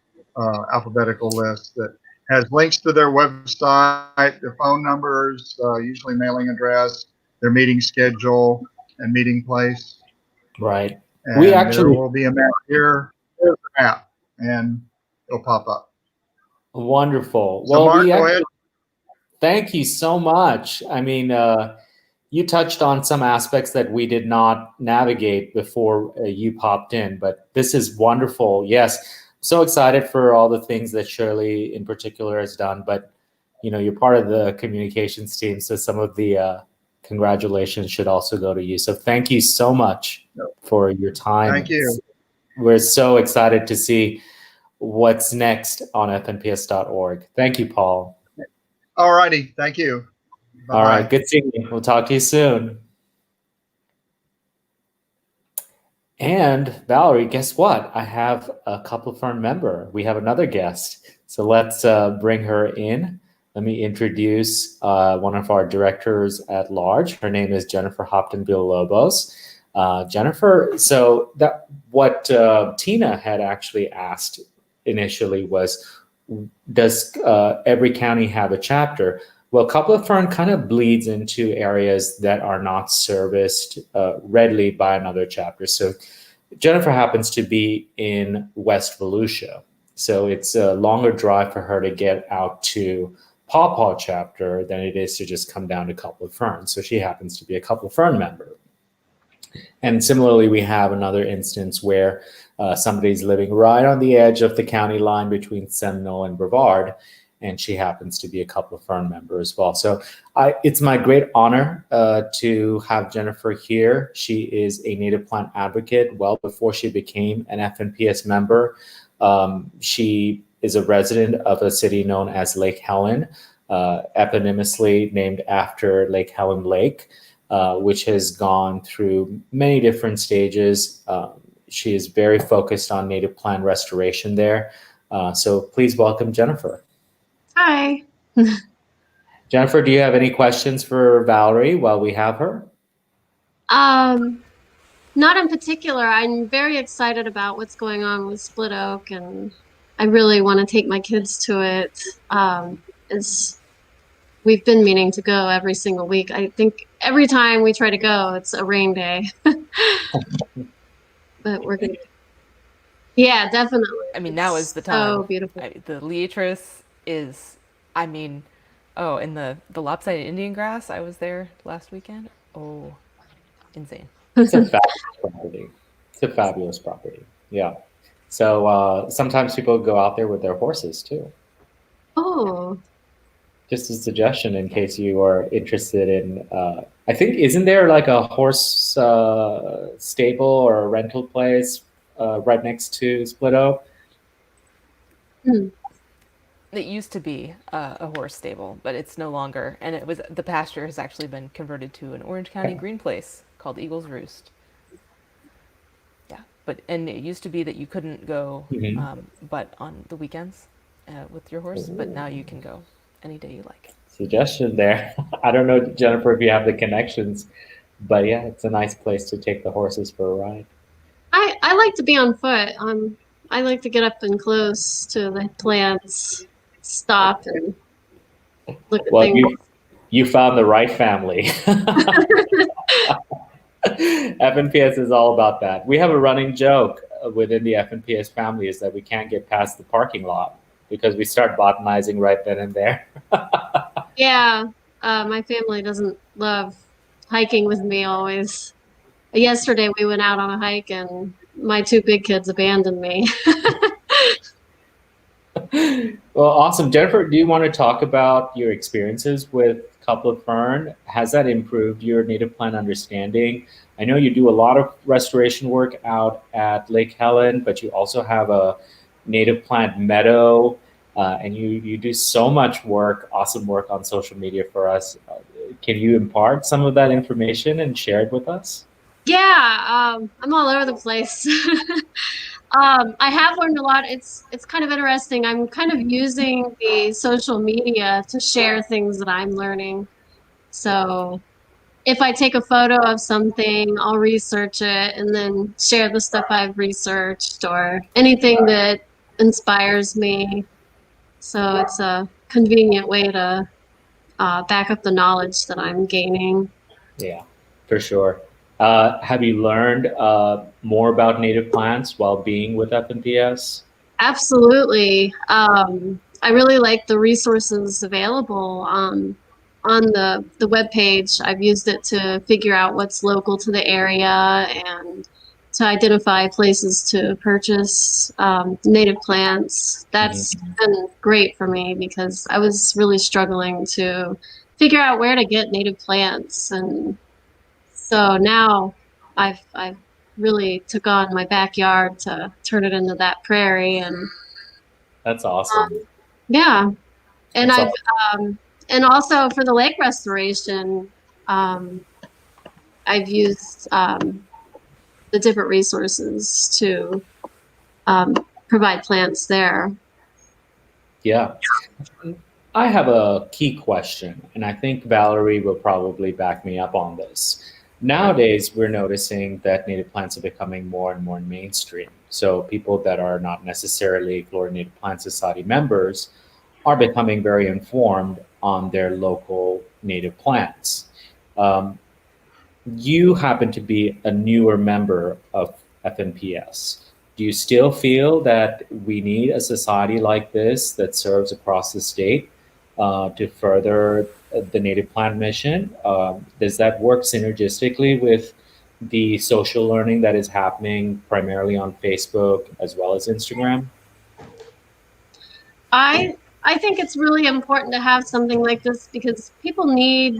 alphabetical list that has links to their website, their phone numbers, usually mailing address, their meeting schedule, and meeting place. Right. And there will be a map here. There's a map, and it'll pop up. Wonderful. So Well, Mark, go ahead. Thank you so much. I mean, you touched on some aspects that we did not navigate before you popped in, but this is wonderful. Yes, so excited for all the things that Shirley in particular has done, but you're part of the communications team, so some of the congratulations should also go to you. So thank you so much for your time. Thank you. We're so excited to see what's next on FNPS.org. Thank you, Paul. All righty. Thank you. Bye-bye. All right. Good seeing you. We'll talk to you soon. And Valerie, guess what? I have a Couple Firm member. We have another guest. So let's bring her in. Let me introduce one of our directors at large. Her name is Jennifer Hopton Villalobos. Jennifer, so what Tina had actually asked initially was, does every county have a chapter? Well, Couple Firm kind of bleeds into areas that are not serviced readily by another chapter. So Jennifer happens to be in West Volusia. So it's a longer drive for her to get out to Paw Paw chapter than it is to just come down to Couple Firm. So she happens to be a Couple Firm member. And similarly, we have another instance where somebody's living right on the edge of the county line between Seminole and Brevard, and she happens to be a Couple Firm member as well. So it's my great honor to have Jennifer here. She is a native plant advocate well before she became an FNPS member. She is a resident of a city known as Lake Helen, eponymously named after Lake Helen Lake, which has gone through many different stages. She is very focused on native plant restoration there. So please welcome Jennifer. Hi. Jennifer, do you have any questions for Valerie while we have her? Not in particular. I'm very excited about what's going on with Split Oak, and I really want to take my kids to it. We've been meaning to go every single week. I think every time we try to go, it's a rain day. But we're going to. Yeah, definitely. I mean, now is the time. Oh, beautiful. The Leatrice is, I mean, Oh, and the lopsided Indian grass. I was there last weekend. Oh, insane. It's a fabulous property. It's a fabulous property. Yeah. So sometimes people go out there with their horses too. Oh, Just a suggestion in case you are interested in. I think isn't there like a horse stable or a rental place right next to Split Oak? hmm. It used to be a horse stable, but it's no longer. And it was the pasture has actually been converted to an Orange County green place called Eagles Roost. Yeah, but and it used to be that you couldn't go, Mhm. but on the weekends with your horse. But now you can go any day you like. Suggestion there. I don't know, Jennifer, if you have the connections, but yeah, it's a nice place to take the horses for a ride. I like to be on foot. I like to get up and close to the plants, stop and look at Well, things. you found the right family. FNPS is all about that. We have a running joke within the FNPS family is that we can't get past the parking lot because we start botanizing right then and there. Yeah, my family doesn't love hiking with me always. Yesterday we went out on a hike and my two big kids abandoned me. Well, awesome. Jennifer, do you want to talk about your experiences with Couplet Fern? Has that improved your native plant understanding? I know you do a lot of restoration work out at Lake Helen, but you also have a native plant meadow, and you do so much work, awesome work on social media for us. Can you impart some of that information and share it with us? Yeah, I'm all over the place. I have learned a lot. It's kind of interesting. I'm kind of using the social media to share things that I'm learning. So if I take a photo of something, I'll research it and then share the stuff I've researched or anything that inspires me. So it's a convenient way to back up the knowledge that I'm gaining. Yeah, for sure. Have you learned more about native plants while being with FNPS? Absolutely. I really like the resources available on the web page. I've used it to figure out what's local to the area and to identify places to purchase native plants. That's been great for me because I was really struggling to figure out where to get native plants, and so now I've really took on my backyard to turn it into that prairie, and That's awesome. yeah, and That's I've awesome. and also for the lake restoration, um, I've used the different resources to um, provide plants there. Yeah. I have a key question, and I think Valerie will probably back me up on this. Nowadays, we're noticing that native plants are becoming more and more mainstream. So people that are not necessarily Florida Native Plant Society members are becoming very informed on their local native plants. Um, you happen to be a newer member of FNPS. Do you still feel that we need a society like this that serves across the state to further the native plant mission? Does that work synergistically with the social learning that is happening primarily on Facebook as well as Instagram? I think it's really important to have something like this because people need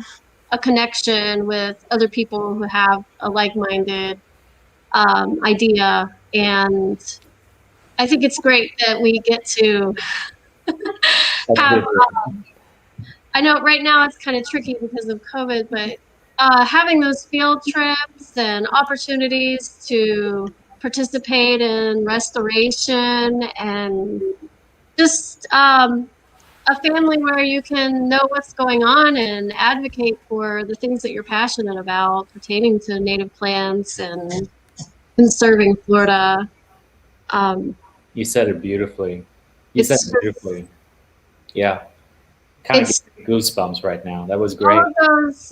a connection with other people who have a like-minded idea, and I think it's great that we get to That's have. good. I know right now it's kind of tricky because of COVID, but having those field trips and opportunities to participate in restoration and just a family where you can know what's going on and advocate for the things that you're passionate about pertaining to native plants and conserving Florida. Um, You said it beautifully. You said it's it beautifully. Yeah. Kind of it's getting goosebumps right now. That was great.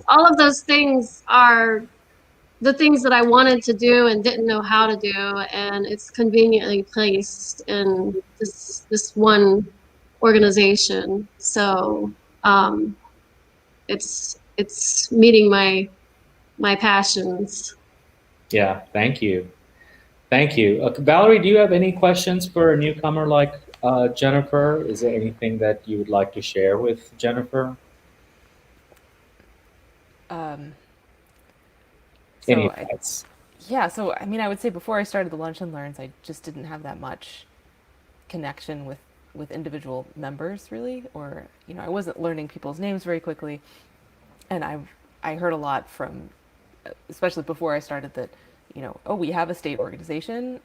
all of those things are the things that I wanted to do and didn't know how to do, and it's conveniently placed in this one organization. So it's meeting my passions. Yeah, thank you. Thank you. Valerie, do you have any questions for a newcomer like Jennifer? Is there anything that you would like to share with Jennifer? Any So thoughts? yeah, so I mean, I would say before I started the Lunch and Learns, I just didn't have that much connection with individual members really, or I wasn't learning people's names very quickly, and I heard a lot from, especially before I started, that oh, we have a state organization.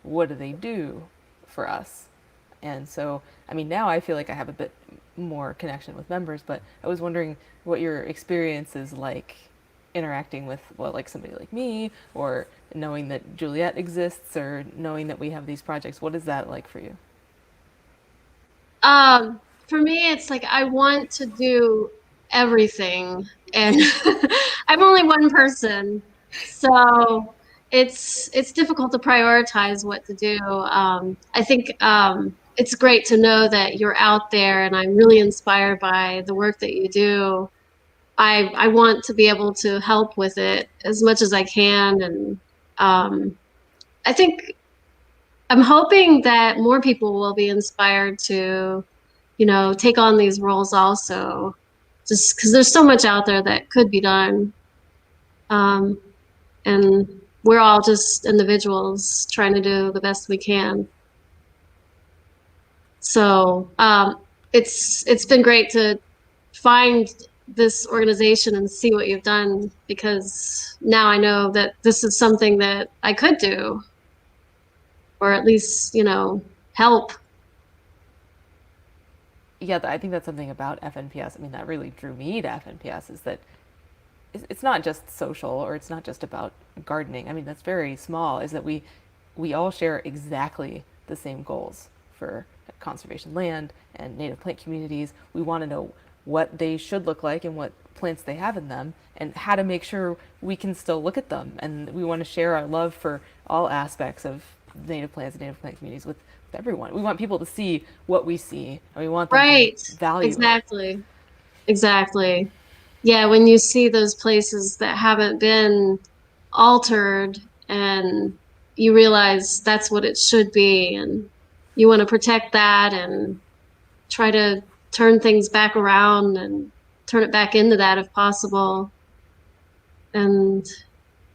What do they do for us? And so, I mean, now I feel like I have a bit more connection with members, but I was wondering what your experience is like interacting with, well, like somebody like me, or knowing that Juliet exists, or knowing that we have these projects. What is that like for you? For me, it's like I want to do everything, and I'm only one person, so it's difficult to prioritize what to do. I think it's great to know that you're out there, and I'm really inspired by the work that you do. I want to be able to help with it as much as I can, and I think I'm hoping that more people will be inspired to, take on these roles also, just because there's so much out there that could be done. Um, and we're all just individuals trying to do the best we can. So it's been great to find this organization and see what you've done, because now I know that this is something that I could do, or at least, help. Yeah, I think that's something about FNPS. I mean, that really drew me to FNPS, is that it's not just social, or it's not just about gardening. I mean, that's very small. Is that we all share exactly the same goals for conservation land and native plant communities. We want to know what they should look like and what plants they have in them, and how to make sure we can still look at them. And we want to share our love for all aspects of native plants and native plant communities with everyone. We want people to see what we see, and we want them Right. to value Exactly. Exactly. Yeah, when you see those places that haven't been altered, and you realize that's what it should be, and you want to protect that and try to turn things back around and turn it back into that if possible. And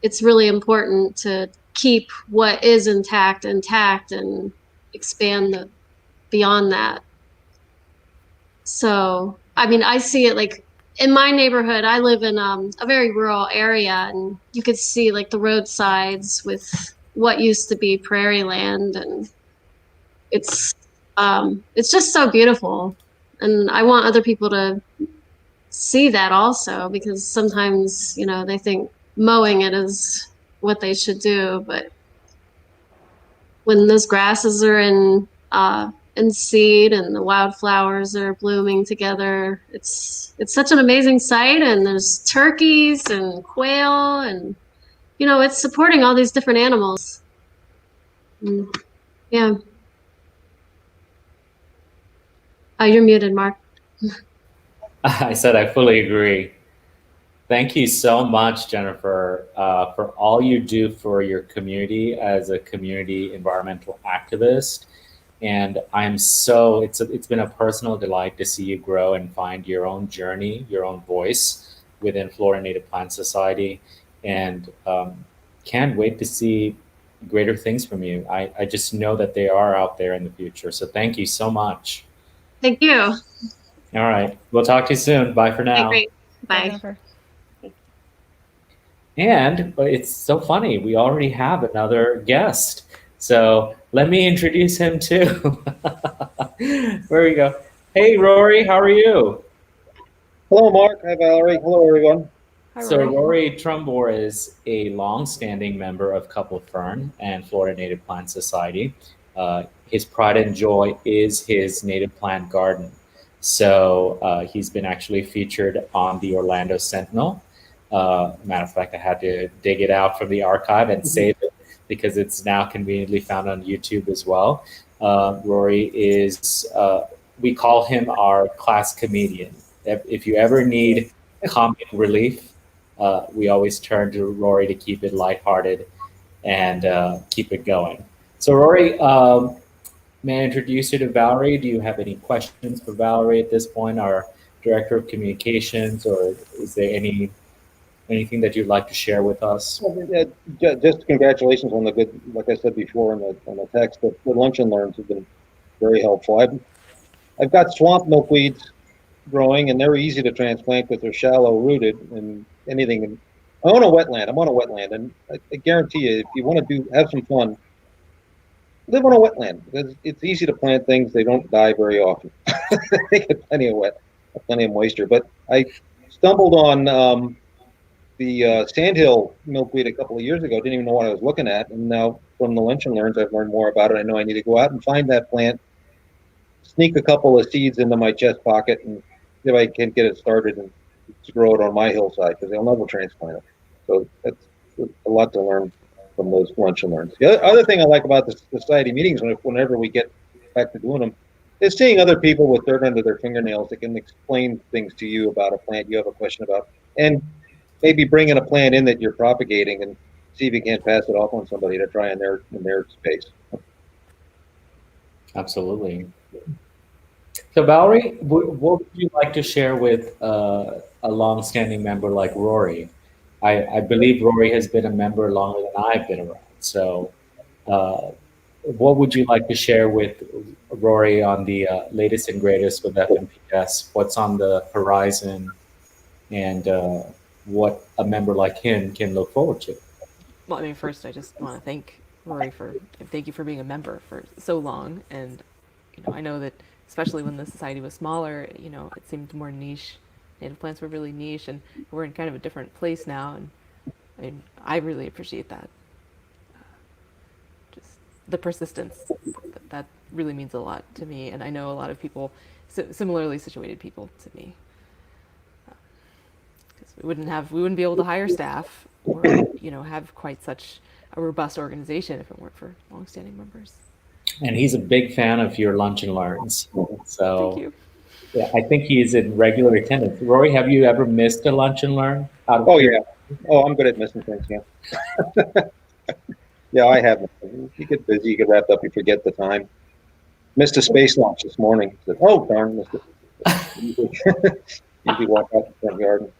it's really important to keep what is intact and expand beyond that. So, I mean, I see it like in my neighborhood. I live in a very rural area, and you could see like the roadsides with what used to be prairie land, and it's just so beautiful. And I want other people to see that also, because sometimes, they think mowing it is what they should do, but when those grasses are in seed and the wildflowers are blooming together, it's such an amazing sight. And there's turkeys and quail, and it's supporting all these different animals. Yeah. You're muted, Mark. I said I fully agree. Thank you so much, Jennifer, for all you do for your community as a community environmental activist. And it's been a personal delight to see you grow and find your own journey, your own voice within Florida Native Plant Society. And can't wait to see greater things from you. I just know that they are out there in the future. So thank you so much. Thank you. All right. We'll talk to you soon. Bye for now. Okay, great. Bye. Jennifer. And it's so funny, we already have another guest. So let me introduce him too. Where we go. Hey, Rory, how are you? Hello, Mark. Hi, Valerie. Hello, everyone. Hi, So Rory. Rory Trumbore is a long-standing member of Couple Fern and Florida Native Plant Society. His pride and joy is his native plant garden. So he's been actually featured on the Orlando Sentinel. Matter of fact, I had to dig it out from the archive and save it because it's now conveniently found on YouTube as well. Rory is, we call him our class comedian. If you ever need comic relief, we always turn to Rory to keep it lighthearted and keep it going. So Rory, may I introduce you to Valerie? Do you have any questions for Valerie at this point, our Director of Communications, or is there anything that you'd like to share with us? Just congratulations on the good, like I said before on the text, the lunch and learns have been very helpful. I've got swamp milkweeds growing, and they're easy to transplant because they're shallow rooted and anything. I own a wetland. I'm on a wetland, and I guarantee you, if you want to have some fun, live on a wetland because it's easy to plant things. They don't die very often. They get plenty of moisture. But I stumbled on the sandhill milkweed a couple of years ago. Didn't even know what I was looking at, and now from the lunch and learns, I've learned more about it. I know I need to go out and find that plant, sneak a couple of seeds into my chest pocket, and see if I can get it started and grow it on my hillside because they'll never transplant it. So that's a lot to learn from those lunch and learns. The other thing I like about the society meetings, whenever we get back to doing them, is seeing other people with dirt under their fingernails that can explain things to you about a plant you have a question about, and maybe bringing a plant in that you're propagating and see if you can't pass it off on somebody to try in their space. Absolutely. So Valerie, what would you like to share with a long-standing member like Rory? I believe Rory has been a member longer than I've been around. So what would you like to share with Rory on the latest and greatest with FNPS? What's on the horizon, and what a member like him can look forward to? Well, I mean, first, I just want to thank Rory thank you for being a member for so long. And, I know that especially when the society was smaller, it seemed more niche. Native plants were really niche, and we're in kind of a different place now. And I mean, I really appreciate that. Just the persistence, that really means a lot to me. And I know a lot of people, similarly situated people to me. Because we wouldn't be able to hire staff or, have quite such a robust organization if it weren't for longstanding members. And he's a big fan of your lunch and learns. So Thank you. yeah, I think he's in regular attendance. Rory, have you ever missed a lunch and learn? Oh yeah. Oh, I'm good at missing things. Yeah. Yeah, I have. You get busy, you get wrapped up, you forget the time. Missed a space launch this morning. Said, oh darn, missed it. Usually walk out the front yard.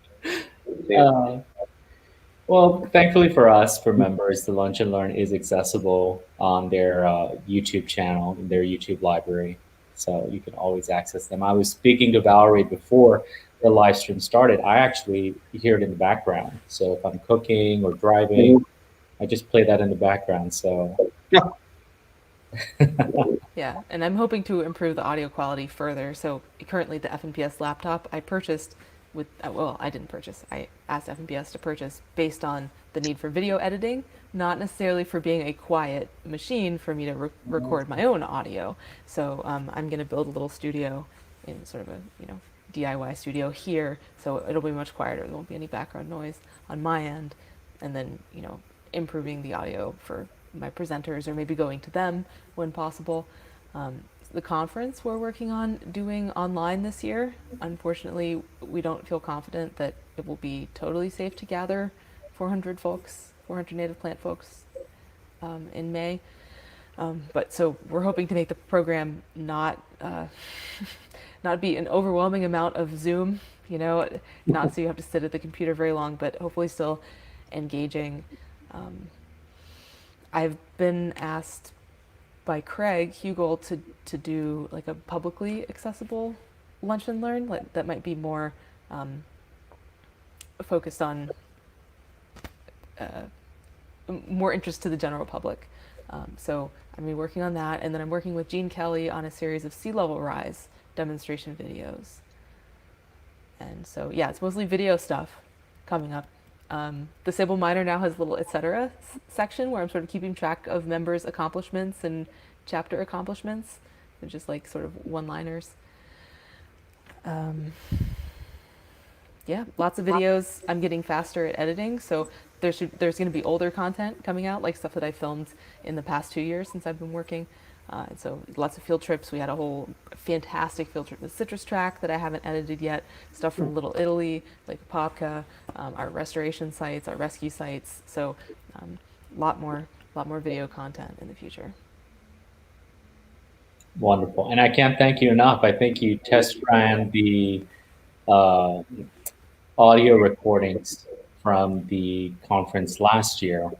Well, thankfully for us, for members, the Lunch and Learn is accessible on their YouTube channel, in their YouTube library. So you can always access them. I was speaking to Valerie before the live stream started. I actually hear it in the background. So if I'm cooking or driving, I just play that in the background. So Yeah, and I'm hoping to improve the audio quality further. So currently the FNPS laptop I purchased I didn't purchase. I asked FNPS to purchase based on the need for video editing, not necessarily for being a quiet machine for me to record my own audio. So I'm going to build a little studio in sort of a DIY studio here, so it'll be much quieter. There won't be any background noise on my end, and then improving the audio for my presenters, or maybe going to them when possible. The conference we're working on doing online this year, unfortunately, we don't feel confident that it will be totally safe to gather 400 native plant folks in May. But so we're hoping to make the program not be an overwhelming amount of Zoom, not so you have to sit at the computer very long, but hopefully still engaging. I've been asked by Craig Hugel to do like a publicly accessible lunch and learn that might be more focused on more interest to the general public. So I'm going to be working on that, and then I'm working with Gene Kelly on a series of sea level rise demonstration videos. And so yeah, it's mostly video stuff coming up. The Sable Miner now has a little etc. section where I'm sort of keeping track of members' accomplishments and chapter accomplishments. They're just like sort of one-liners. Yeah, lots of videos. I'm getting faster at editing, so there's going to be older content coming out, like stuff that I filmed in the past 2 years since I've been working. And so lots of field trips. We had a whole fantastic field trip to the citrus track that I haven't edited yet. Stuff from Little Italy, like Popka, our restoration sites, our rescue sites. So lot more video content in the future. Wonderful. And I can't thank you enough. I think you test ran the uh, audio recordings from the conference last year.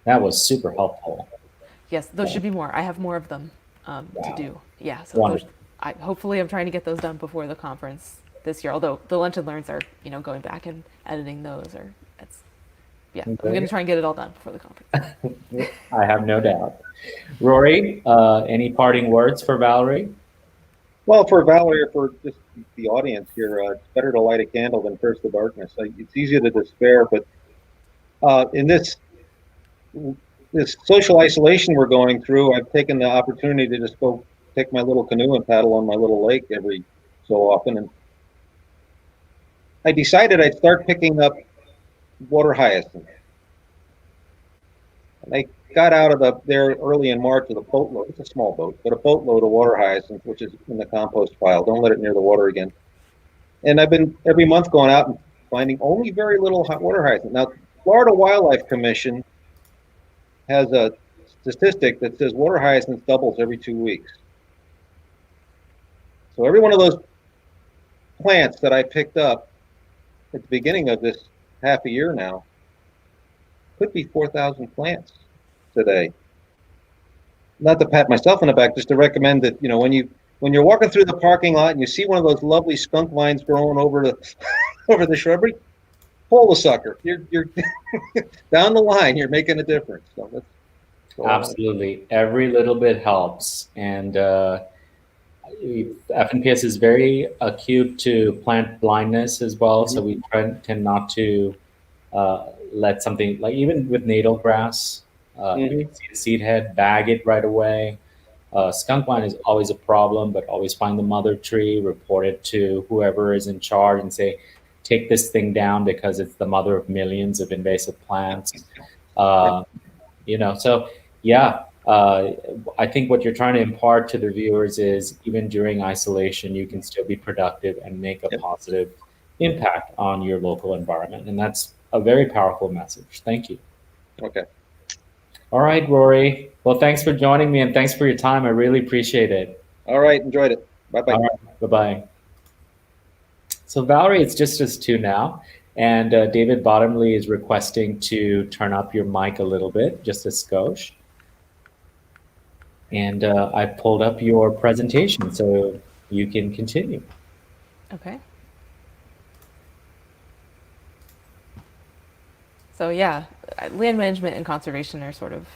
That was super helpful. Yes, those should be more. I have more of them to Wow. do. Yeah, so those, Wonderful. hopefully I'm trying to get those done before the conference this year. Although the lunch and learns are, going back and editing those, or I'm going to try and get it all done before the conference. I have no doubt. Rory, any parting words for Valerie? Well, for Valerie, or for just the audience here, it's better to light a candle than curse the darkness. It's easy to despair, but in this social isolation we're going through, I've taken the opportunity to just go take my little canoe and paddle on my little lake every so often. And I decided I'd start picking up water hyacinth. And I got out of there early in March with a boatload. It's a small boat, but a boatload of water hyacinth, which is in the compost pile. Don't let it near the water again. And I've been every month going out and finding only very little water hyacinth. Now, Florida Wildlife Commission has a statistic that says water hyacinth doubles every 2 weeks. So every one of those plants that I picked up at the beginning of this half a year now could be 4,000 plants today. Not to pat myself on the back, just to recommend that, when you're walking through the parking lot and you see one of those lovely skunk vines growing over the shrubbery, pull the sucker. You're down the line. You're making a difference. So that's Absolutely, every little bit helps, and FNPS is very acute to plant blindness as well. So we tend not to let something like, even with natal grass, see the seed head, bag it right away. Skunk vine is always a problem, but always find the mother tree, report it to whoever is in charge, and say, take this thing down because it's the mother of millions of invasive plants. So yeah, I think what you're trying to impart to the viewers is, even during isolation, you can still be productive and make a positive impact on your local environment. And that's a very powerful message. Thank you. Okay. All right, Rory. Well, thanks for joining me, and thanks for your time. I really appreciate it. All right. Enjoyed it. Bye-bye. All right, bye-bye. So Valerie, it's just us two now. And David Bottomley is requesting to turn up your mic a little bit, just a skosh. And I pulled up your presentation, so you can continue. Okay. So yeah, land management and conservation are sort of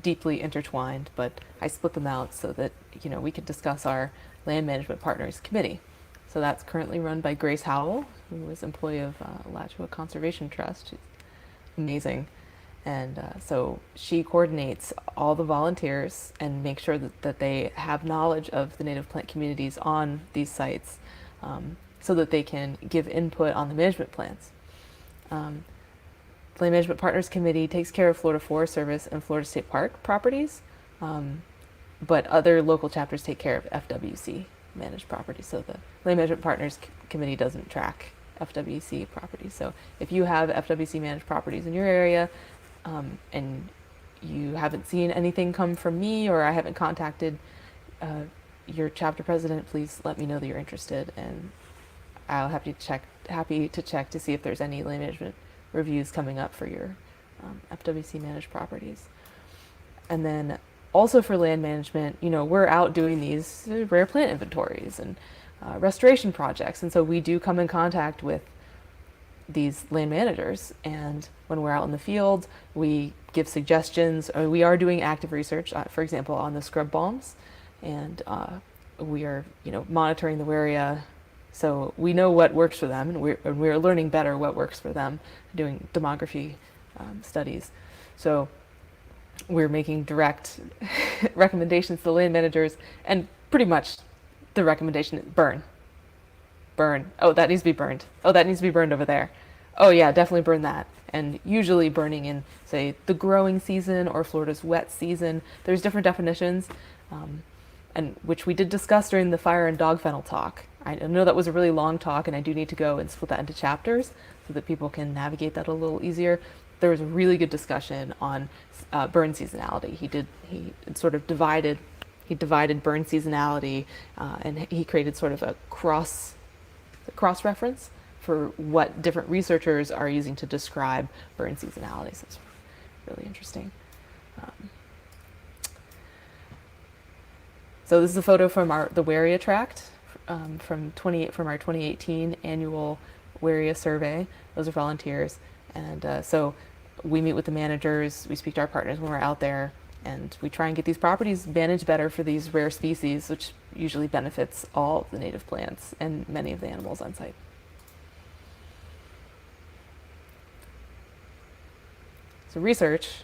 deeply intertwined, but I split them out so that, we could discuss our Land Management Partners Committee. So that's currently run by Grace Howell, who is employee of Alachua Conservation Trust. She's amazing. And so she coordinates all the volunteers and makes sure that they have knowledge of the native plant communities on these sites, so that they can give input on the management plans. The Land Management Partners Committee takes care of Florida Forest Service and Florida State Park properties, but other local chapters take care of FWC managed properties. So the Land Management Partners Committee doesn't track FWC properties. So if you have FWC managed properties in your area, and you haven't seen anything come from me, or I haven't contacted your chapter president, please let me know that you're interested, and I'll happy to check to see if there's any land management reviews coming up for your FWC managed properties. And then also for land management, we're out doing these rare plant inventories and restoration projects, and so we do come in contact with these land managers, and when we're out in the field, we give suggestions. We are doing active research, for example, on the scrub balms, and we are, monitoring the area, so we know what works for them, and we're learning better what works for them, doing demography studies. So we're making direct recommendations to land managers, and pretty much the recommendation is burn. Oh, that needs to be burned. Oh, that needs to be burned over there. Oh yeah, definitely burn that. And usually burning in, say, the growing season or Florida's wet season. There's different definitions, and which we did discuss during the fire and dog fennel talk. I know that was a really long talk, and I do need to go and split that into chapters so that people can navigate that a little easier. There was a really good discussion on burn seasonality. He sort of divided burn seasonality, and he created sort of a cross reference for what different researchers are using to describe burn seasonality. So it's really interesting. So this is a photo from the WARIA tract from our 2018 annual WARIA survey. Those are volunteers, and so we meet with the managers, we speak to our partners when we're out there, and we try and get these properties managed better for these rare species, which usually benefits all of the native plants and many of the animals on site. So research,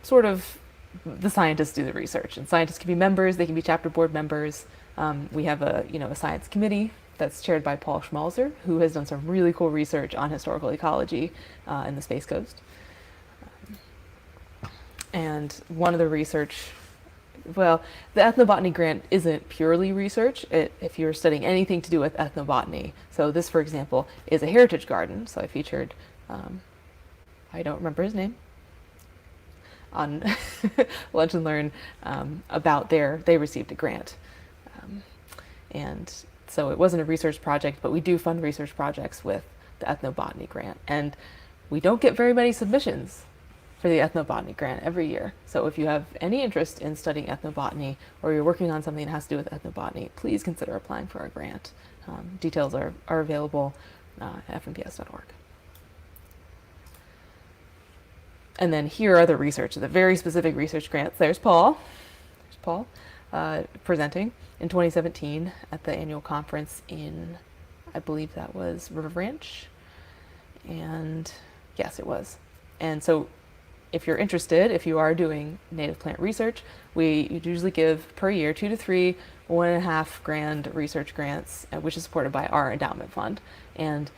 sort of, the scientists do the research, and scientists can be members, they can be chapter board members. We have a science committee that's chaired by Paul Schmalzer, who has done some really cool research on historical ecology in the Space Coast. And one of the research, well, the ethnobotany grant isn't purely research if you're studying anything to do with ethnobotany. So this, for example, is a heritage garden. So I featured, I don't remember his name, on Lunch and Learn about they received a grant. And so it wasn't a research project, but we do fund research projects with the ethnobotany grant. And we don't get very many submissions for the ethnobotany grant every year. So if you have any interest in studying ethnobotany, or you're working on something that has to do with ethnobotany, please consider applying for our grant. Details are available at FNPS.org. And then here are the very specific research grants. There's Paul. Presenting in 2017 at the annual conference in, I believe that was River Ranch. And yes, it was. And so if you're interested, if you are doing native plant research, we usually give per year 2 to 3 $1.5 grand research grants, which is supported by our endowment fund. And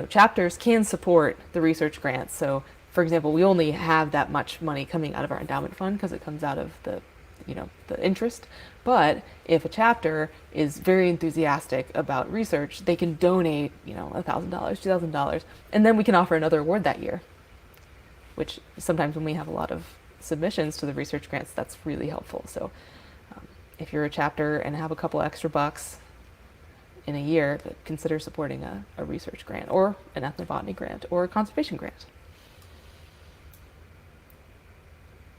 chapters can support the research grants. So for example, we only have that much money coming out of our endowment fund because it comes out of the interest. But if a chapter is very enthusiastic about research, they can donate, $1,000, $2,000, and then we can offer another award that year, which sometimes when we have a lot of submissions to the research grants, that's really helpful. So if you're a chapter and have a couple extra bucks in a year, consider supporting a research grant or an ethnobotany grant or a conservation grant.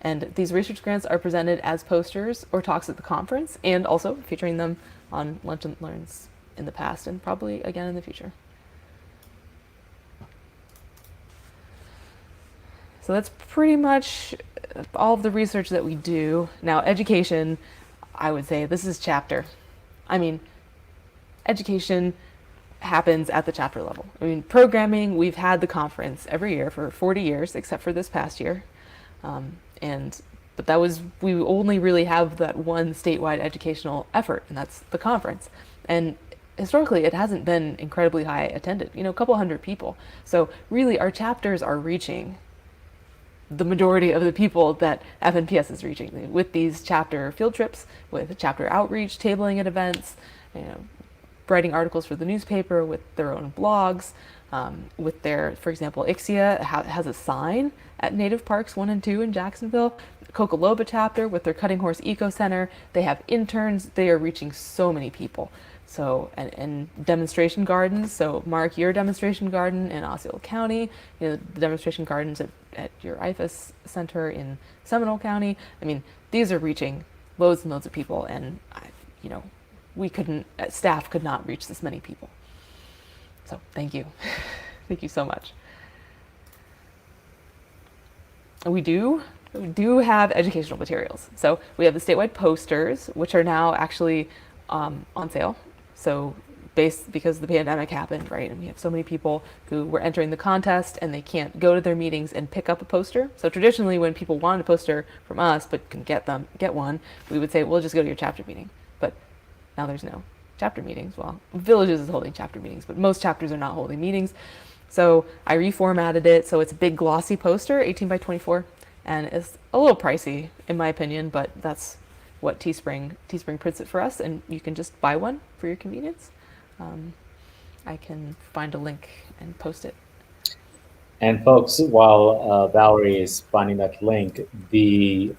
And these research grants are presented as posters or talks at the conference, and also featuring them on Lunch and Learns in the past and probably again in the future. So that's pretty much all of the research that we do. Now, education, I would say this is chapter. I mean, education happens at the chapter level. I mean, programming, we've had the conference every year for 40 years, except for this past year. But we only really have that one statewide educational effort, and that's the conference. And historically, it hasn't been incredibly high attended, a couple hundred people. So really, our chapters are reaching the majority of the people that FNPS is reaching with these chapter field trips, with chapter outreach, tabling at events, writing articles for the newspaper, with their own blogs, with their, for example, Ixia has a sign at Native Parks 1 and 2 in Jacksonville. Cocoloba chapter with their Cutting Horse Eco Center. They have interns. They are reaching so many people. So, and demonstration gardens. So Mark, your demonstration garden in Osceola County, the demonstration gardens at your IFAS center in Seminole County. I mean, these are reaching loads and loads of people, and staff could not reach this many people. So thank you. Thank you so much. We do have educational materials. So we have the statewide posters, which are now actually on sale. So because the pandemic happened, right? And we have so many people who were entering the contest and they can't go to their meetings and pick up a poster. So traditionally when people wanted a poster from us but couldn't get one, we would say, well, just go to your chapter meeting. But now there's no chapter meetings. Well, Villages is holding chapter meetings, but most chapters are not holding meetings. So I reformatted it so it's a big glossy poster, 18 by 24, and it's a little pricey in my opinion, but that's what Teespring prints it for us, and you can just buy one for your convenience. I can find a link and post it. And folks, while Valerie is finding that link, the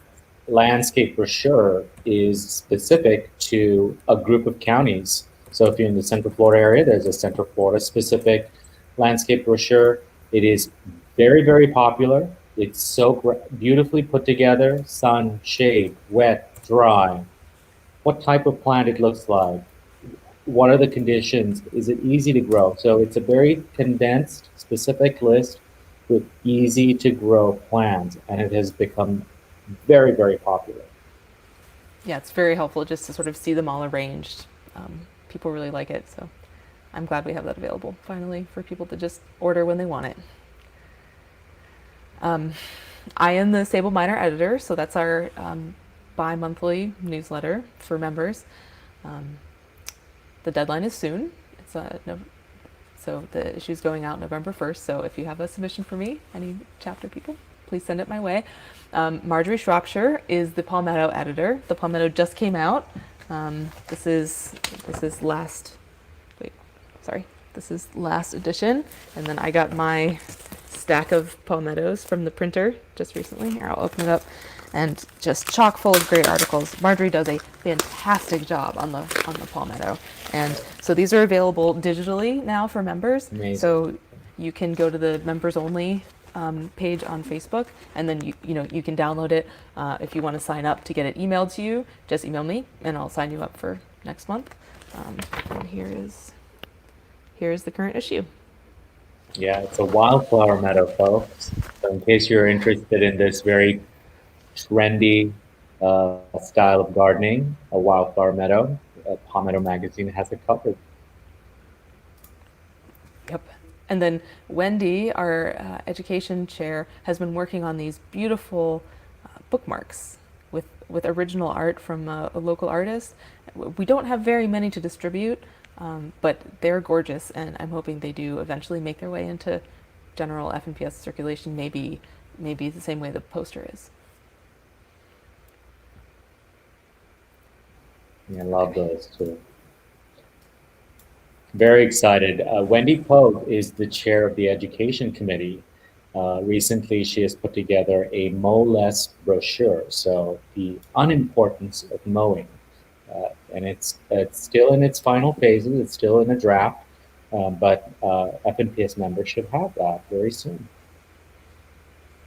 landscape brochure is specific to a group of counties. So if you're in the Central Florida area, there's a Central Florida specific landscape brochure. It is very, very popular. It's so beautifully put together: sun, shade, wet, dry, what type of plant it looks like, what are the conditions, is it easy to grow? So it's a very condensed, specific list with easy to grow plants, and it has become very, very popular. Yeah, it's very helpful just to sort of see them all arranged. People really like it, so I'm glad we have that available finally for people to just order when they want it. I am the Sable Miner editor, so that's our bi-monthly newsletter for members. The deadline is soon. It's so the issue's going out November 1st. So if you have a submission for me, any chapter people, please send it my way. Marjorie Shropshire is the Palmetto editor. The Palmetto just came out. This is last edition, and then I got my stack of palmettos from the printer just recently. Here, I'll open it up, and just chock full of great articles. Marjorie does a fantastic job on the palmetto, and so these are available digitally now for members. Amazing. So you can go to the members only page on Facebook, and then you can download it. If you want to sign up to get it emailed to you, just email me and I'll sign you up for next month. And here is the current issue. Yeah, it's a wildflower meadow, folks. So in case you're interested in this very trendy style of gardening, a wildflower meadow, Palmetto Magazine has it covered. Yep. And then Wendy, our education chair, has been working on these beautiful bookmarks with original art from a local artist. We don't have very many to distribute, but they're gorgeous, and I'm hoping they do eventually make their way into general FNPS circulation, maybe the same way the poster is. Yeah, I love those too. Very excited. Wendy Pogue is the chair of the education committee. Recently, she has put together a mow less brochure, so the unimportance of mowing. And it's still in its final phases, it's still in a draft, but FNPS members should have that very soon.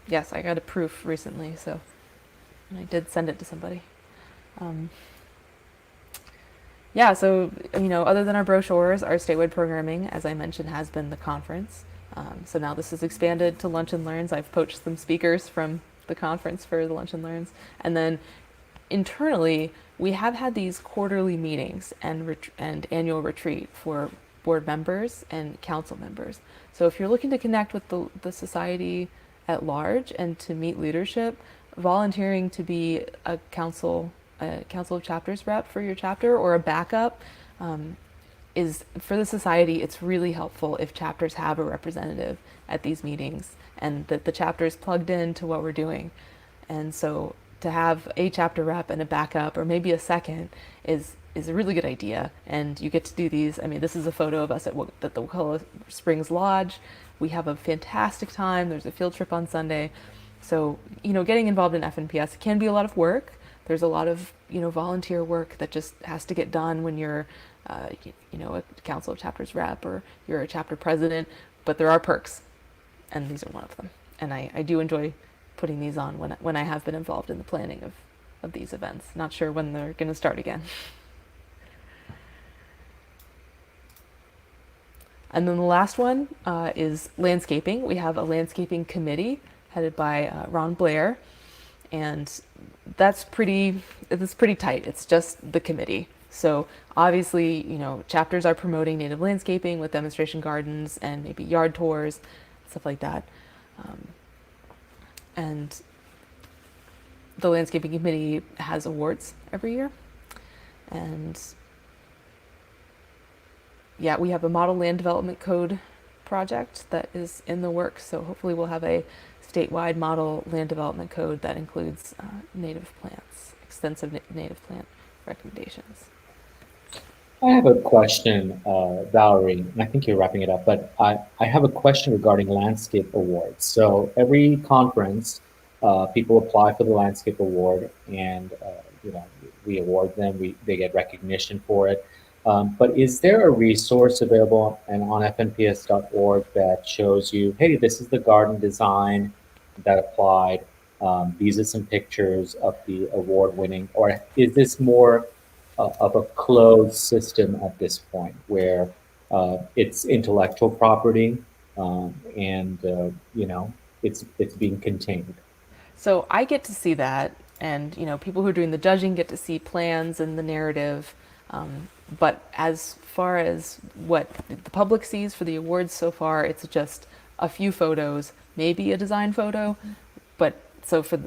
Yes, I got a proof recently, so and I did send it to somebody. Yeah, so, other than our brochures, our statewide programming, as I mentioned, has been the conference. So now this is expanded to Lunch and Learns. I've poached some speakers from the conference for the Lunch and Learns. And then internally, we have had these quarterly meetings and annual retreat for board members and council members. So if you're looking to connect with the society at large and to meet leadership, volunteering to be a council of chapters rep for your chapter or a backup is, for the society, it's really helpful if chapters have a representative at these meetings and that the chapter is plugged into what we're doing. And so to have a chapter rep and a backup or maybe a second is a really good idea. And you get to do these. I mean, this is a photo of us at the Wakulla Springs Lodge. We have a fantastic time. There's a field trip on Sunday. So, getting involved in FNPS can be a lot of work. There's a lot of, volunteer work that just has to get done when you're, a council of chapters rep or you're a chapter president, but there are perks, and these are one of them. And I do enjoy putting these on when I have been involved in the planning of these events. Not sure when they're going to start again. And then the last one is landscaping. We have a landscaping committee headed by Ron Blair, and it's pretty tight. It's just the committee. So obviously, chapters are promoting native landscaping with demonstration gardens and maybe yard tours, stuff like that. And the landscaping committee has awards every year. And yeah, we have a model land development code project that is in the works. So hopefully we'll have a statewide model land development code that includes native plants, extensive native plant recommendations. I have a question, Valerie, and I think you're wrapping it up, but I have a question regarding landscape awards. So every conference, people apply for the landscape award, and you know, we award them. They get recognition for it. But is there a resource available and on fnps.org that shows you, hey, this is the garden design that applied. These are some pictures of the award winning, or is this more of a closed system at this point where it's intellectual property and you know, it's being contained? So I get to see that, and you know, people who are doing the judging get to see plans and the narrative. But as far as what the public sees for the awards so far, it's just a few photos, maybe a design photo. But so for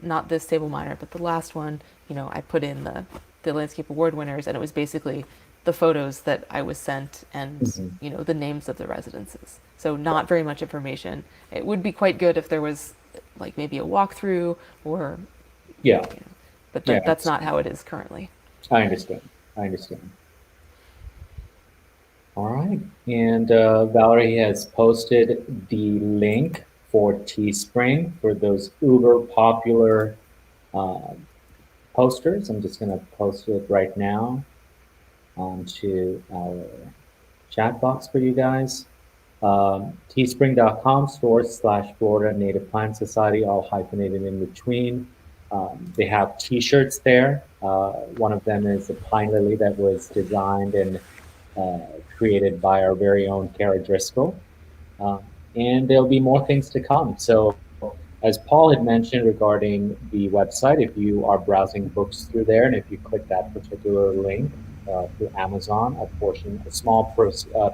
not this table minor, but the last one, you know, I put in the landscape award winners, and it was basically the photos that I was sent and you know, the names of the residences. So not very much information. It would be quite good if there was like maybe a walkthrough or Yeah, you know, but yeah, that's not how it is currently. I understand. I understand. All right, and Valerie has posted the link for Teespring for those uber popular uh, posters. I'm just going to post it right now onto our chat box for you guys. Teespring.com/Florida Native Plant Society, all hyphenated in between. They have t-shirts there. One of them is a pine lily that was designed and created by our very own Kara Driscoll. Um, and there'll be more things to come. So as Paul had mentioned regarding the website, if you are browsing books through there, and if you click that particular link through Amazon, a small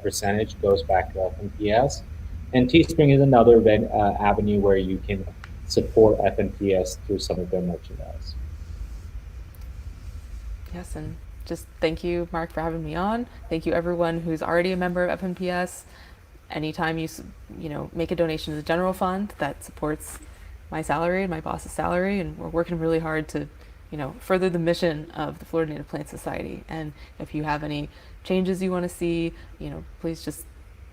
percentage goes back to FNPS. And Teespring is another avenue where you can support FNPS through some of their merchandise. Yes, and just thank you, Mark, for having me on. Thank you, everyone who's already a member of FNPS. Anytime you know, make a donation to the general fund, that supports my salary and my boss's salary, and we're working really hard to, you know, further the mission of the Florida Native Plant Society. And if you have any changes you want to see, you know, please just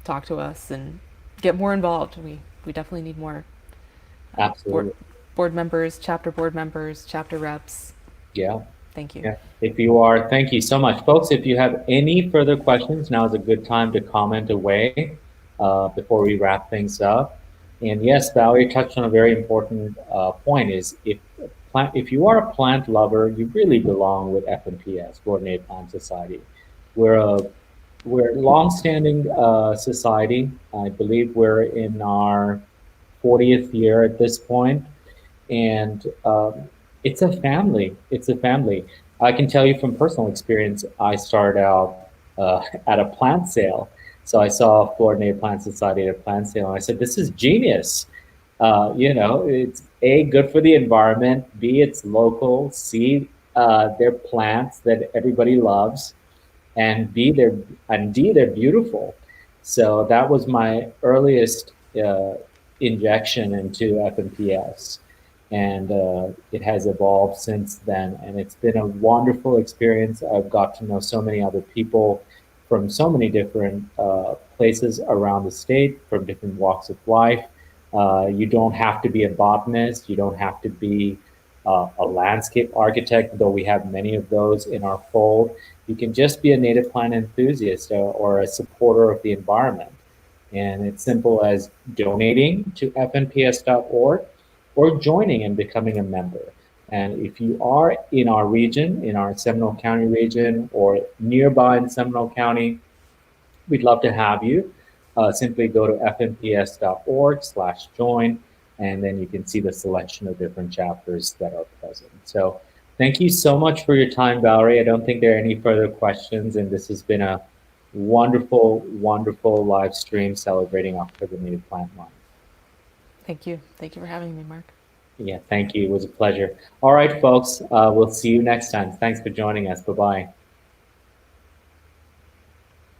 talk to us and get more involved. We definitely need more Absolutely. board members, chapter reps. Yeah. Thank you. Yeah. Thank you so much, folks. If you have any further questions, now is a good time to comment away before we wrap things up. And yes, Valerie touched on a very important point: is if you are a plant lover, you really belong with FNPS, Florida Native Plant Society. We're a long-standing society. I believe we're in our 40th year at this point, and it's a family. It's a family. I can tell you from personal experience, I started out at a plant sale. So I saw Florida Native Plant Society at a plant sale, and I said, this is genius. You know, it's A, good for the environment, B, it's local, C, they're plants that everybody loves, and D, they're beautiful. So that was my earliest injection into FNPS. And it has evolved since then, and it's been a wonderful experience. I've got to know so many other people from so many different places around the state, from different walks of life. You don't have to be a botanist, you don't have to be a landscape architect, though we have many of those in our fold. You can just be a native plant enthusiast or a supporter of the environment. And it's simple as donating to fnps.org or joining and becoming a member. And if you are in our region, in our Seminole County region, or nearby in Seminole County, we'd love to have you. Simply go to fnps.org/join, and then you can see the selection of different chapters that are present. So thank you so much for your time, Valerie. I don't think there are any further questions, and this has been a wonderful, wonderful live stream celebrating October Native Plant Month. Thank you. Thank you for having me, Mark. Yeah, thank you. It was a pleasure. All right, folks, we'll see you next time. Thanks for joining us. Bye-bye.